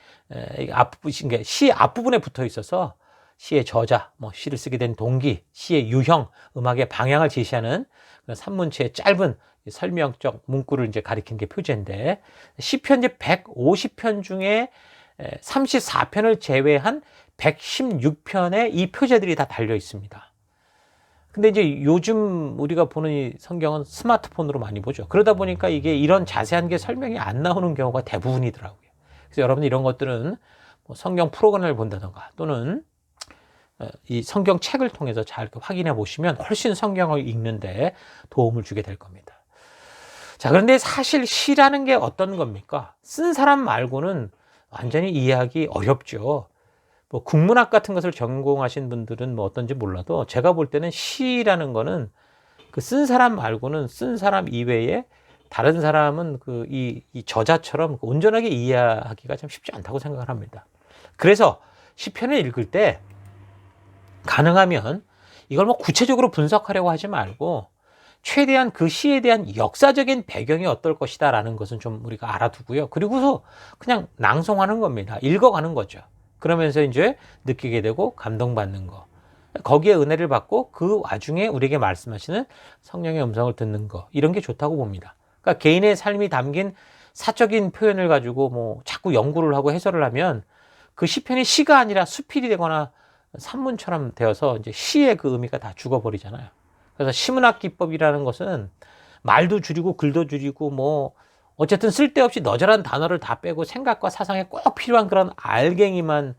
시 앞부분에 붙어 있어서 시의 저자, 뭐 시를 쓰게 된 동기, 시의 유형, 음악의 방향을 제시하는 산문체의 짧은 설명적 문구를 이제 가리킨 게 표제인데, 시편 이제 150편 중에 34편을 제외한 116편에 이 표제들이 다 달려 있습니다. 근데 이제 요즘 우리가 보는 이 성경은 스마트폰으로 많이 보죠. 그러다 보니까 이게 이런 자세한 게 설명이 안 나오는 경우가 대부분이더라고요. 그래서 여러분들 이런 것들은 뭐 성경 프로그램을 본다던가 또는 이 성경 책을 통해서 잘 확인해 보시면 훨씬 성경을 읽는데 도움을 주게 될 겁니다. 자, 그런데 사실 시라는 게 어떤 겁니까? 쓴 사람 말고는 완전히 이해하기 어렵죠. 뭐 국문학 같은 것을 전공하신 분들은 뭐 어떤지 몰라도 제가 볼 때는 시라는 거는 그 쓴 사람 말고는 쓴 사람 이외에 다른 사람은 이 저자처럼 온전하게 이해하기가 참 쉽지 않다고 생각을 합니다. 그래서 시편을 읽을 때 가능하면 이걸 뭐 구체적으로 분석하려고 하지 말고 최대한 그 시에 대한 역사적인 배경이 어떨 것이다 라는 것은 좀 우리가 알아두고요. 그리고서 그냥 낭송하는 겁니다. 읽어가는 거죠. 그러면서 이제 느끼게 되고 감동받는 거. 거기에 은혜를 받고 그 와중에 우리에게 말씀하시는 성령의 음성을 듣는 거. 이런 게 좋다고 봅니다. 그러니까 개인의 삶이 담긴 사적인 표현을 가지고 뭐 자꾸 연구를 하고 해설을 하면 그 시편이 시가 아니라 수필이 되거나 산문처럼 되어서 이제 시의 그 의미가 다 죽어버리잖아요. 그래서 시문학 기법이라는 것은 말도 줄이고 글도 줄이고 뭐 어쨌든 쓸데없이 너절한 단어를 다 빼고 생각과 사상에 꼭 필요한 그런 알갱이만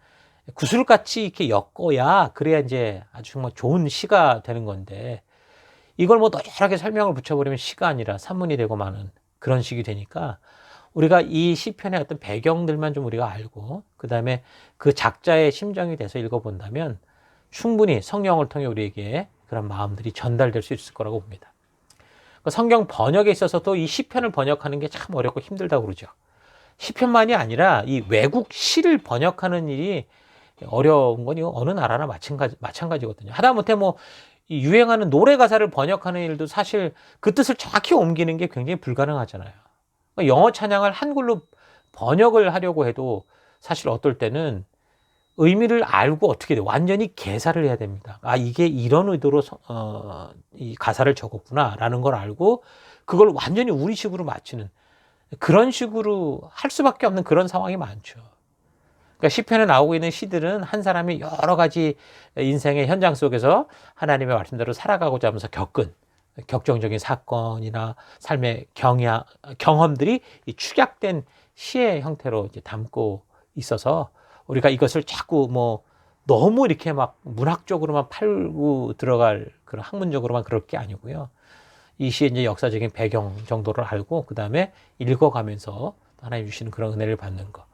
구슬같이 이렇게 엮어야 그래야 이제 아주 정말 좋은 시가 되는 건데 이걸 뭐 너절하게 설명을 붙여버리면 시가 아니라 산문이 되고 마는 그런 식이 되니까 우리가 이 시편의 어떤 배경들만 좀 우리가 알고 그 다음에 그 작자의 심정이 돼서 읽어본다면 충분히 성령을 통해 우리에게 그런 마음들이 전달될 수 있을 거라고 봅니다. 성경 번역에 있어서도 이 시편을 번역하는 게 참 어렵고 힘들다고 그러죠. 시편만이 아니라 이 외국 시를 번역하는 일이 어려운 건 이거 어느 나라나 마찬가지거든요. 하다못해 뭐 유행하는 노래 가사를 번역하는 일도 사실 그 뜻을 정확히 옮기는 게 굉장히 불가능하잖아요. 영어 찬양을 한글로 번역을 하려고 해도 사실 어떨 때는 의미를 알고 어떻게 돼요? 완전히 개사를 해야 됩니다. 아, 이게 이런 의도로 이 가사를 적었구나 라는 걸 알고 그걸 완전히 우리식으로 맞추는 그런 식으로 할 수밖에 없는 그런 상황이 많죠. 그러니까 시편에 나오고 있는 시들은 한 사람이 여러 가지 인생의 현장 속에서 하나님의 말씀대로 살아가고자 하면서 겪은 격정적인 사건이나 삶의 경험들이 축약된 시의 형태로 이제 담고 있어서 우리가 이것을 자꾸 뭐 너무 이렇게 막 문학적으로만 팔고 들어갈 그런 학문적으로만 그럴 게 아니고요. 이 시의 이제 역사적인 배경 정도를 알고 그 다음에 읽어가면서 하나님 주시는 그런 은혜를 받는 거.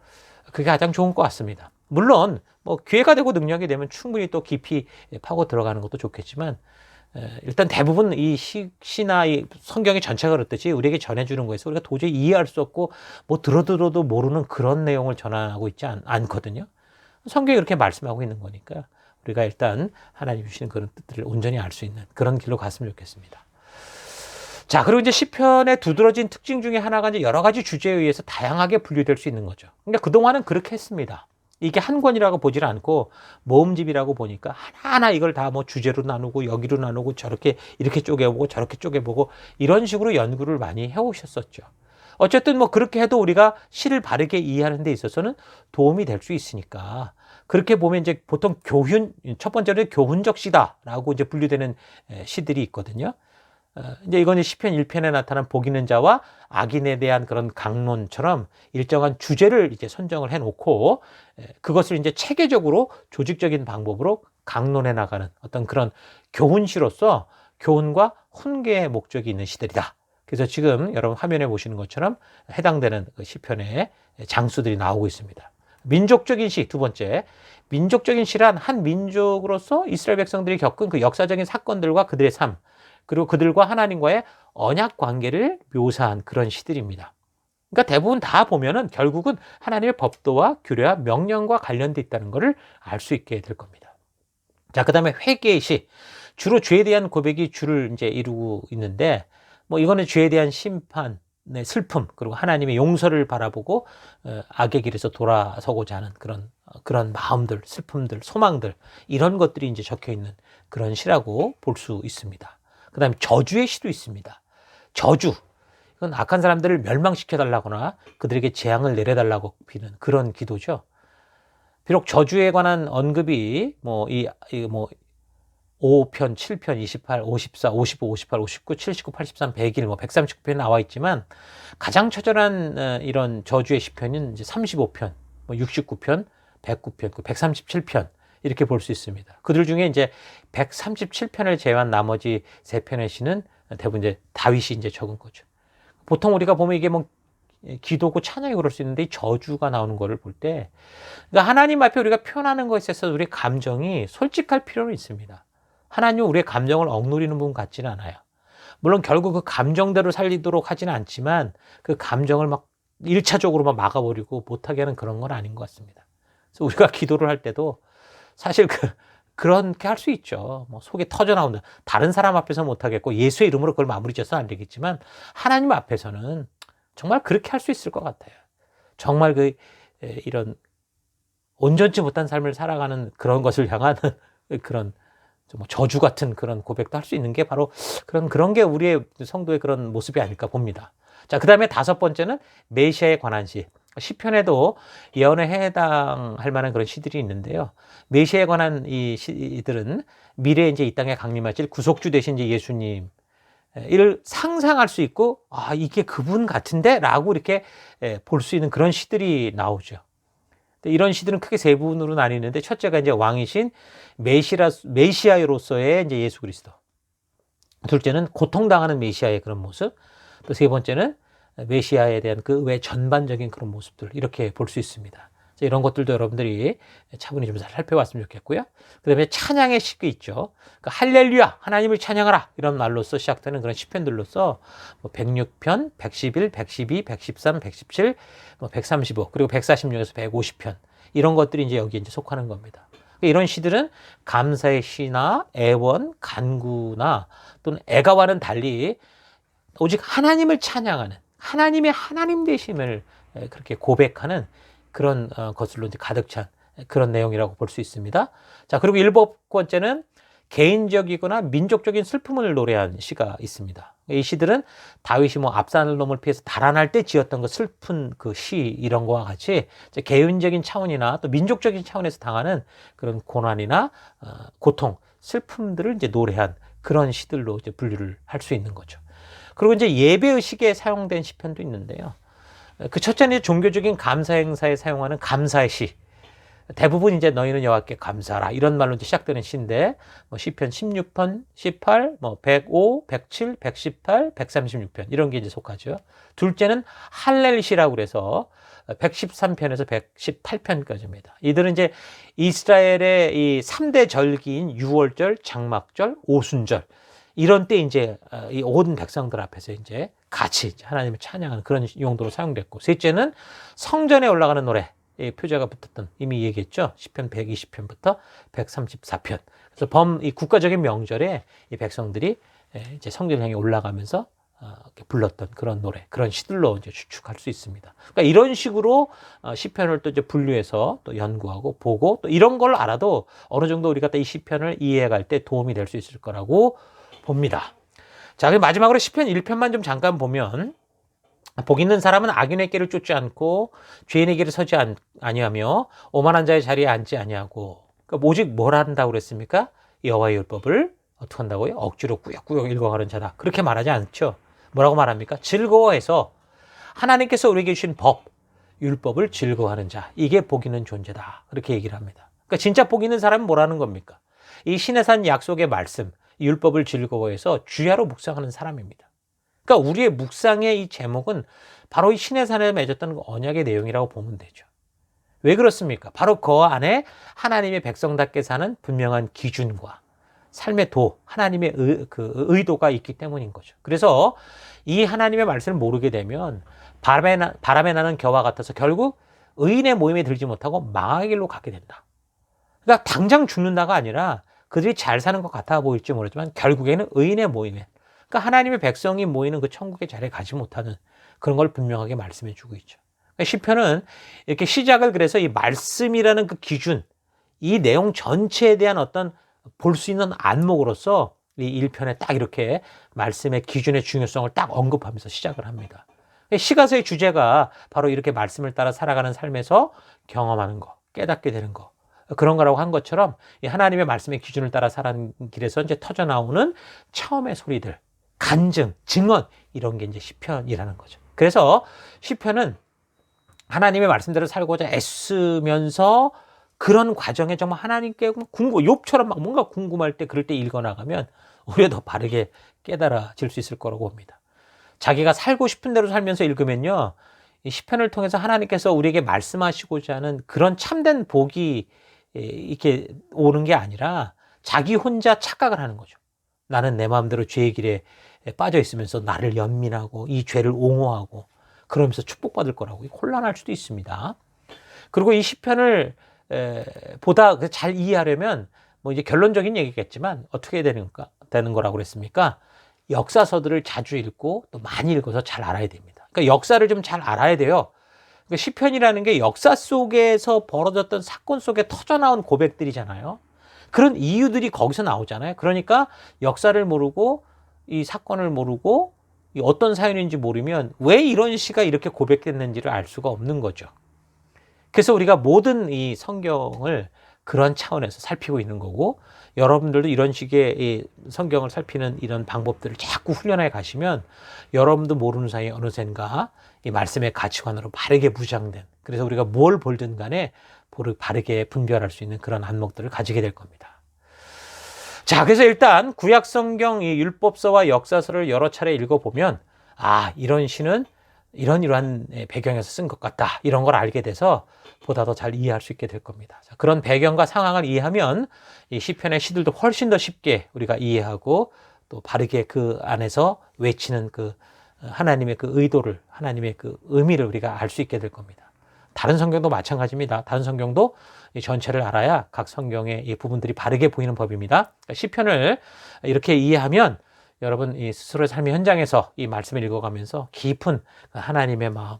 그게 가장 좋은 것 같습니다. 물론 뭐 기회가 되고 능력이 되면 충분히 또 깊이 파고 들어가는 것도 좋겠지만 일단 대부분 이 시나 이 성경의 전체가 그렇듯이 우리에게 전해주는 거에서 우리가 도저히 이해할 수 없고 뭐 들어도 모르는 그런 내용을 전하고 있지 않거든요. 성경이 그렇게 말씀하고 있는 거니까 우리가 일단 하나님 주시는 그런 뜻들을 온전히 알 수 있는 그런 길로 갔으면 좋겠습니다. 자, 그리고 이제 시편의 두드러진 특징 중에 하나가 이제 여러 가지 주제에 의해서 다양하게 분류될 수 있는 거죠. 그러니까 그동안은 그렇게 했습니다. 이게 한 권이라고 보질 않고 모음집이라고 보니까 하나하나 이걸 다 뭐 주제로 나누고 여기로 나누고 저렇게 이렇게 쪼개보고 저렇게 쪼개보고 이런 식으로 연구를 많이 해오셨었죠. 어쨌든 뭐 그렇게 해도 우리가 시를 바르게 이해하는 데 있어서는 도움이 될 수 있으니까 그렇게 보면 이제 보통 첫 번째로 교훈적 시다라고 이제 분류되는 시들이 있거든요. 이제 이건 시편 1편에 나타난 복 있는 자와 악인에 대한 그런 강론처럼 일정한 주제를 이제 선정을 해놓고 그것을 이제 체계적으로 조직적인 방법으로 강론해 나가는 어떤 그런 교훈시로서 교훈과 훈계의 목적이 있는 시들이다. 그래서 지금 여러분 화면에 보시는 것처럼 해당되는 시편의 장수들이 나오고 있습니다. 민족적인 시, 두 번째. 민족적인 시란 한 민족으로서 이스라엘 백성들이 겪은 그 역사적인 사건들과 그들의 삶, 그리고 그들과 하나님과의 언약 관계를 묘사한 그런 시들입니다. 그러니까 대부분 다 보면은 결국은 하나님의 법도와 규례와 명령과 관련돼 있다는 것을 알 수 있게 될 겁니다. 자, 그다음에 회개의 시. 주로 죄에 대한 고백이 주를 이제 이루고 있는데, 뭐 이거는 죄에 대한 심판, 네, 슬픔, 그리고 하나님의 용서를 바라보고 악의 길에서 돌아서고자 하는 그런 마음들, 슬픔들, 소망들, 이런 것들이 이제 적혀 있는 그런 시라고 볼 수 있습니다. 그다음에 저주의 시도 있습니다. 저주. 이건 악한 사람들을 멸망시켜 달라거나 그들에게 재앙을 내려달라고 비는 그런 기도죠. 비록 저주에 관한 언급이 뭐 5편, 7편, 28, 54, 55, 58, 59, 79, 83, 101, 뭐 139편이 나와 있지만 가장 처절한 이런 저주의 시편은 이제 35편, 뭐 69편, 109편, 137편 이렇게 볼 수 있습니다. 그들 중에 이제 137편을 제외한 나머지 3편의 시는 대부분 이제 다윗이 이제 적은 거죠. 보통 우리가 보면 이게 뭐 기도고 찬양이 그럴 수 있는데 저주가 나오는 거를 볼 때, 그러니까 하나님 앞에 우리가 표현하는 것에 있어서 우리의 감정이 솔직할 필요는 있습니다. 하나님은 우리의 감정을 억누리는 분 같지는 않아요. 물론 결국 그 감정대로 살리도록 하지는 않지만 그 감정을 막 1차적으로 막 막아버리고 못하게 하는 그런 건 아닌 것 같습니다. 그래서 우리가 기도를 할 때도 사실 그렇게 할 수 있죠. 뭐 속에 터져 나온다. 다른 사람 앞에서 못하겠고 예수의 이름으로 그걸 마무리 져서는 안 되겠지만 하나님 앞에서는 정말 그렇게 할 수 있을 것 같아요. 정말 이런 온전치 못한 삶을 살아가는 그런 것을 향한 그런 뭐 저주 같은 그런 고백도 할 수 있는 게 바로 그런 게 우리의 성도의 그런 모습이 아닐까 봅니다. 자, 그 다음에 5번째는 메시아에 관한 시. 시편에도 예언에 해당할 만한 그런 시들이 있는데요. 메시아에 관한 이 시들은 미래에 이제 이 땅에 강림하실 구속주 되신 이제 예수님 이를 상상할 수 있고, 아, 이게 그분 같은데? 라고 이렇게 볼 수 있는 그런 시들이 나오죠. 이런 시들은 크게 3부분으로 나뉘는데, 첫째가 이제 왕이신 메시아로서의 이제 예수 그리스도. 둘째는 고통당하는 메시아의 그런 모습. 또 3번째는 메시아에 대한 그 외 전반적인 그런 모습들. 이렇게 볼 수 있습니다. 이런 것들도 여러분들이 차분히 좀 살펴봤으면 좋겠고요. 그 다음에 찬양의 시가 있죠. 그러니까 할렐루야, 하나님을 찬양하라, 이런 말로서 시작되는 그런 시편들로서 106편, 111, 112, 113, 117, 135, 그리고 146에서 150편. 이런 것들이 이제 여기에 이제 속하는 겁니다. 이런 시들은 감사의 시나 애원, 간구나 또는 애가와는 달리 오직 하나님을 찬양하는, 하나님의 하나님 되심을 그렇게 고백하는 그런 것들로 이제 가득 찬 그런 내용이라고 볼 수 있습니다. 자, 그리고 7번째는 개인적이거나 민족적인 슬픔을 노래한 시가 있습니다. 이 시들은 다윗이 뭐 압살롬을 피해서 달아날 때 지었던 그 슬픈 그 시 이런 거와 같이 개인적인 차원이나 또 민족적인 차원에서 당하는 그런 고난이나 고통, 슬픔들을 이제 노래한 그런 시들로 이제 분류를 할 수 있는 거죠. 그리고 이제 예배의식에 사용된 시편도 있는데요. 그 첫째는 종교적인 감사 행사에 사용하는 감사의 시. 대부분 이제 너희는 여호와께 감사하라 이런 말로 이제 시작되는 시인데, 뭐 시편 16편, 18, 뭐 105, 107, 118, 136편 이런 게 이제 속하죠. 둘째는 할렐시라고 그래서 113편에서 118편까지입니다. 이들은 이제 이스라엘의 이 3대 절기인 유월절, 장막절, 오순절 이런 때 이제 이 온 백성들 앞에서 이제 같이 하나님을 찬양하는 그런 용도로 사용됐고, 셋째는 성전에 올라가는 노래, 표제가 붙었던 이미 얘기했죠. 시편 120편부터 134편. 그래서 이 국가적인 명절에 이 백성들이 이제 성전을 향해 올라가면서 이렇게 불렀던 그런 노래, 그런 시들로 이제 추측할 수 있습니다. 그러니까 이런 식으로 시편을 또 이제 분류해서 또 연구하고 보고 또 이런 걸 알아도 어느 정도 우리가 또 이 시편을 이해해갈 때 도움이 될 수 있을 거라고 봅니다. 자, 그럼 마지막으로 시편 1편만 좀 잠깐 보면, 복 있는 사람은 악인의 길을 쫓지 않고 죄인의 길을 서지 아니하며 오만한 자의 자리에 앉지 아니하고, 그러니까 오직 뭘 한다고 그랬습니까? 여호와의 율법을 어떻게 한다고요? 억지로 꾸역꾸역 읽어가는 자다. 그렇게 말하지 않죠. 뭐라고 말합니까? 즐거워해서 하나님께서 우리에게 주신 법, 율법을 즐거워하는 자. 이게 복 있는 존재다. 그렇게 얘기를 합니다. 그러니까 진짜 복 있는 사람은 뭐라는 겁니까? 이 신의 산 약속의 말씀, 율법을 즐거워해서 주야로 묵상하는 사람입니다. 그러니까 우리의 묵상의 이 제목은 바로 이 신의 산에 맺었던 그 언약의 내용이라고 보면 되죠. 왜 그렇습니까? 바로 그 안에 하나님의 백성답게 사는 분명한 기준과 삶의 하나님의 의도가 있기 때문인 거죠. 그래서 이 하나님의 말씀을 모르게 되면 바람에 나는 겨와 같아서 결국 의인의 모임에 들지 못하고 망하의 길로 가게 된다. 그러니까 당장 죽는다가 아니라 그들이 잘 사는 것 같아 보일지 모르지만 결국에는 의인의 모임에, 그러니까 하나님의 백성이 모이는 그 천국의 자리에 가지 못하는 그런 걸 분명하게 말씀해 주고 있죠. 그러니까 시편은 이렇게 시작을 그래서 이 말씀이라는 그 기준, 이 내용 전체에 대한 어떤 볼 수 있는 안목으로서 이 1편에 딱 이렇게 말씀의 기준의 중요성을 딱 언급하면서 시작을 합니다. 시가서의 주제가 바로 이렇게 말씀을 따라 살아가는 삶에서 경험하는 거, 깨닫게 되는 거, 그런 거라고 한 것처럼 이 하나님의 말씀의 기준을 따라 살아가는 길에서 이제 터져 나오는 처음의 소리들, 간증, 증언, 이런 게 이제 시편이라는 거죠. 그래서 시편은 하나님의 말씀대로 살고자 애쓰면서 그런 과정에 정말 하나님께 욥처럼 막 뭔가 궁금할 때, 그럴 때 읽어나가면 오히려 더 바르게 깨달아질 수 있을 거라고 봅니다. 자기가 살고 싶은 대로 살면서 읽으면요, 이 시편을 통해서 하나님께서 우리에게 말씀하시고자 하는 그런 참된 복이 이렇게 오는 게 아니라 자기 혼자 착각을 하는 거죠. 나는 내 마음대로 죄의 길에 빠져 있으면서 나를 연민하고 이 죄를 옹호하고 그러면서 축복받을 거라고 혼란할 수도 있습니다. 그리고 이 시편을 보다 잘 이해하려면 뭐 이제 결론적인 얘기겠지만 어떻게 되는 거라고 그랬습니까? 역사서들을 자주 읽고 또 많이 읽어서 잘 알아야 됩니다. 그러니까 역사를 좀 잘 알아야 돼요. 그러니까 시편이라는 게 역사 속에서 벌어졌던 사건 속에 터져나온 고백들이잖아요. 그런 이유들이 거기서 나오잖아요. 그러니까 역사를 모르고 이 사건을 모르고 이 어떤 사연인지 모르면 왜 이런 시가 이렇게 고백됐는지를 알 수가 없는 거죠. 그래서 우리가 모든 이 성경을 그런 차원에서 살피고 있는 거고, 여러분들도 이런 식의 이 성경을 살피는 이런 방법들을 자꾸 훈련해 가시면 여러분도 모르는 사이에 어느샌가 이 말씀의 가치관으로 바르게 무장된, 그래서 우리가 뭘 볼든 간에 바르게 분별할 수 있는 그런 안목들을 가지게 될 겁니다. 자, 그래서 일단 구약 성경 이 율법서와 역사서를 여러 차례 읽어보면 이런 시는 이러한 배경에서 쓴 것 같다, 이런 걸 알게 돼서 보다 더 잘 이해할 수 있게 될 겁니다. 자, 그런 배경과 상황을 이해하면 이 시편의 시들도 훨씬 더 쉽게 우리가 이해하고 또 바르게 그 안에서 외치는 그 하나님의 그 의도를, 하나님의 그 의미를 우리가 알 수 있게 될 겁니다. 다른 성경도 마찬가지입니다. 다른 성경도 이 전체를 알아야 각 성경의 이 부분들이 바르게 보이는 법입니다. 그러니까 시편을 이렇게 이해하면 여러분 이 스스로의 삶의 현장에서 이 말씀을 읽어가면서 깊은 하나님의 마음,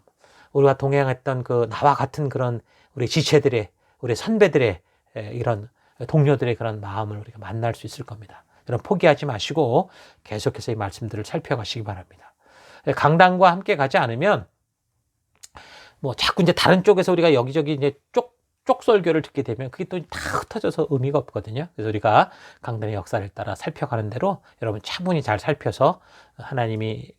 우리가 동행했던 그 나와 같은 그런 우리 지체들의, 우리 선배들의 이런 동료들의 그런 마음을 우리가 만날 수 있을 겁니다. 여러분 포기하지 마시고 계속해서 이 말씀들을 살펴가시기 바랍니다. 강단과 함께 가지 않으면 뭐 자꾸 이제 다른 쪽에서 우리가 여기저기 이제 쪽설교를 듣게 되면 그게 또 다 흩어져서 의미가 없거든요. 그래서 우리가 강단의 역사를 따라 살펴가는 대로 여러분 차분히 잘 살펴서 하나님이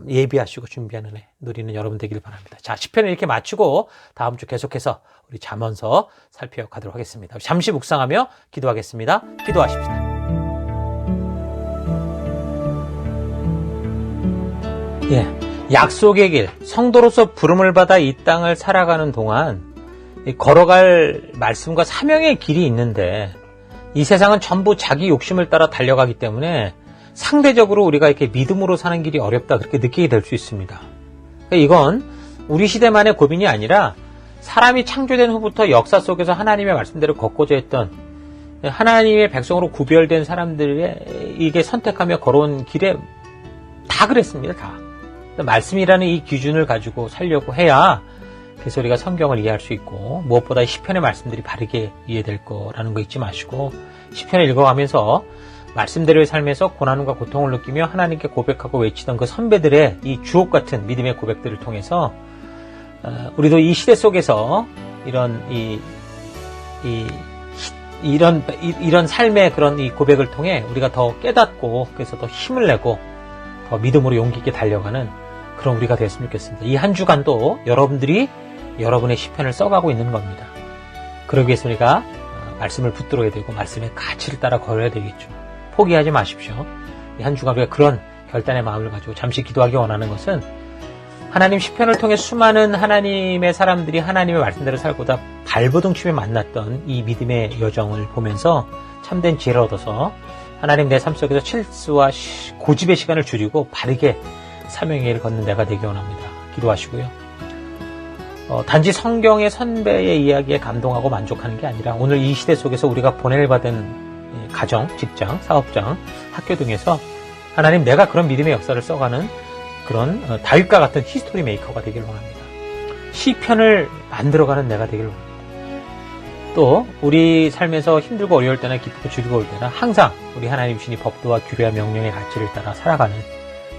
예비하시고 준비하는 은혜 누리는 여러분 되길 바랍니다. 자, 시편을 이렇게 마치고 다음 주 계속해서 우리 잠언서 살펴가도록 하겠습니다. 잠시 묵상하며 기도하겠습니다. 기도하십시다. 약속의 길, 성도로서 부름을 받아 이 땅을 살아가는 동안 걸어갈 말씀과 사명의 길이 있는데 이 세상은 전부 자기 욕심을 따라 달려가기 때문에 상대적으로 우리가 이렇게 믿음으로 사는 길이 어렵다, 그렇게 느끼게 될 수 있습니다. 이건 우리 시대만의 고민이 아니라 사람이 창조된 후부터 역사 속에서 하나님의 말씀대로 걷고자 했던 하나님의 백성으로 구별된 사람들의 이게 선택하며 걸어온 길에 다 그랬습니다. 다. 말씀이라는 이 기준을 가지고 살려고 해야 그래서 우리가 성경을 이해할 수 있고, 무엇보다 시편의 말씀들이 바르게 이해될 거라는 거 잊지 마시고 시편을 읽어가면서 말씀대로의 삶에서 고난과 고통을 느끼며 하나님께 고백하고 외치던 그 선배들의 이 주옥 같은 믿음의 고백들을 통해서 우리도 이 시대 속에서 이런 삶의 그런 이 고백을 통해 우리가 더 깨닫고 그래서 더 힘을 내고 더 믿음으로 용기 있게 달려가는 그런 우리가 되었으면 좋겠습니다. 이 한 주간도 여러분들이 여러분의 시편을 써가고 있는 겁니다. 그러기 위해서 우리가 말씀을 붙들어야 되고 말씀의 가치를 따라 걸어야 되겠죠. 포기하지 마십시오. 이 한 주간 우리가 그런 결단의 마음을 가지고 잠시 기도하기 원하는 것은 하나님 시편을 통해 수많은 하나님의 사람들이 하나님의 말씀대로 살고자 발버둥 치며 만났던 이 믿음의 여정을 보면서 참된 지혜를 얻어서 하나님 내 삶 속에서 실수와 고집의 시간을 줄이고 바르게 사명의 길을 걷는 내가 되기 원합니다. 기도하시고요. 단지 성경의 선배의 이야기에 감동하고 만족하는 게 아니라 오늘 이 시대 속에서 우리가 보냄을 받은 가정, 직장, 사업장, 학교 등에서 하나님 내가 그런 믿음의 역사를 써가는 그런 다윗과 같은 히스토리 메이커가 되길 원합니다. 시편을 만들어가는 내가 되길 원합니다. 또 우리 삶에서 힘들고 어려울 때나 기쁘고 즐거울 때나 항상 우리 하나님 신이 법도와 규례와 명령의 가치를 따라 살아가는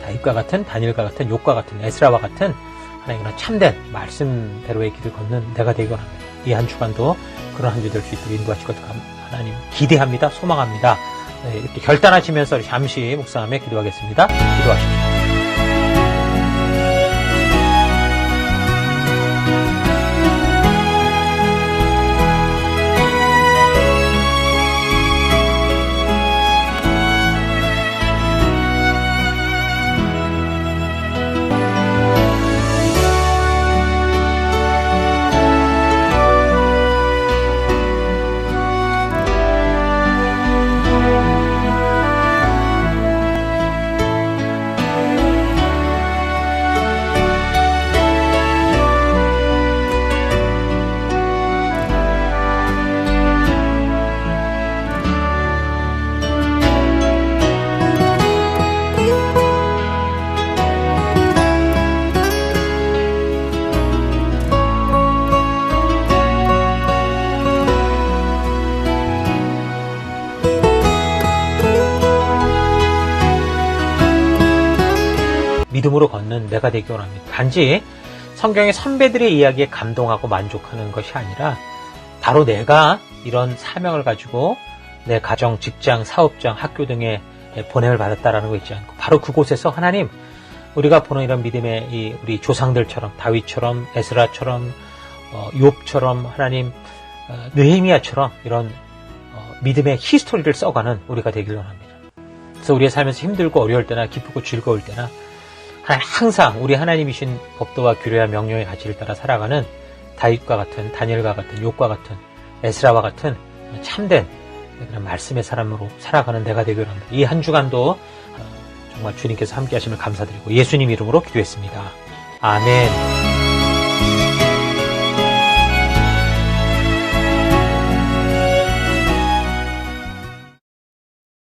다윗과 같은, 다니엘과 같은, 욥과 같은, 에스라와 같은 하나님의 참된 말씀대로의 길을 걷는 내가 되기 원합니다. 이 한 주간도 그런 한 주 될 수 있도록 인도하실 것 하나님 기대합니다. 소망합니다. 이렇게 결단하시면서 잠시 묵상하며 기도하겠습니다. 기도하십시오. 믿음으로 걷는 내가 되기 원합니다. 단지 성경의 선배들의 이야기에 감동하고 만족하는 것이 아니라 바로 내가 이런 사명을 가지고 내 가정, 직장, 사업장, 학교 등에 보냄을 받았다라는 거 있지 않고 바로 그곳에서 하나님 우리가 보는 이런 믿음의 우리 조상들처럼 다윗처럼 에스라처럼 욥처럼 하나님 느헤미야처럼 이런 믿음의 히스토리를 써가는 우리가 되길 원합니다. 그래서 우리의 삶에서 힘들고 어려울 때나 기쁘고 즐거울 때나 항상 우리 하나님이신 법도와 규례와 명령의 가치를 따라 살아가는 다윗과 같은, 다니엘과 같은, 욥과 같은, 에스라와 같은 참된 그런 말씀의 사람으로 살아가는 내가 되기를 합니다. 이 한 주간도 정말 주님께서 함께 하심을 감사드리고 예수님 이름으로 기도했습니다. 아멘.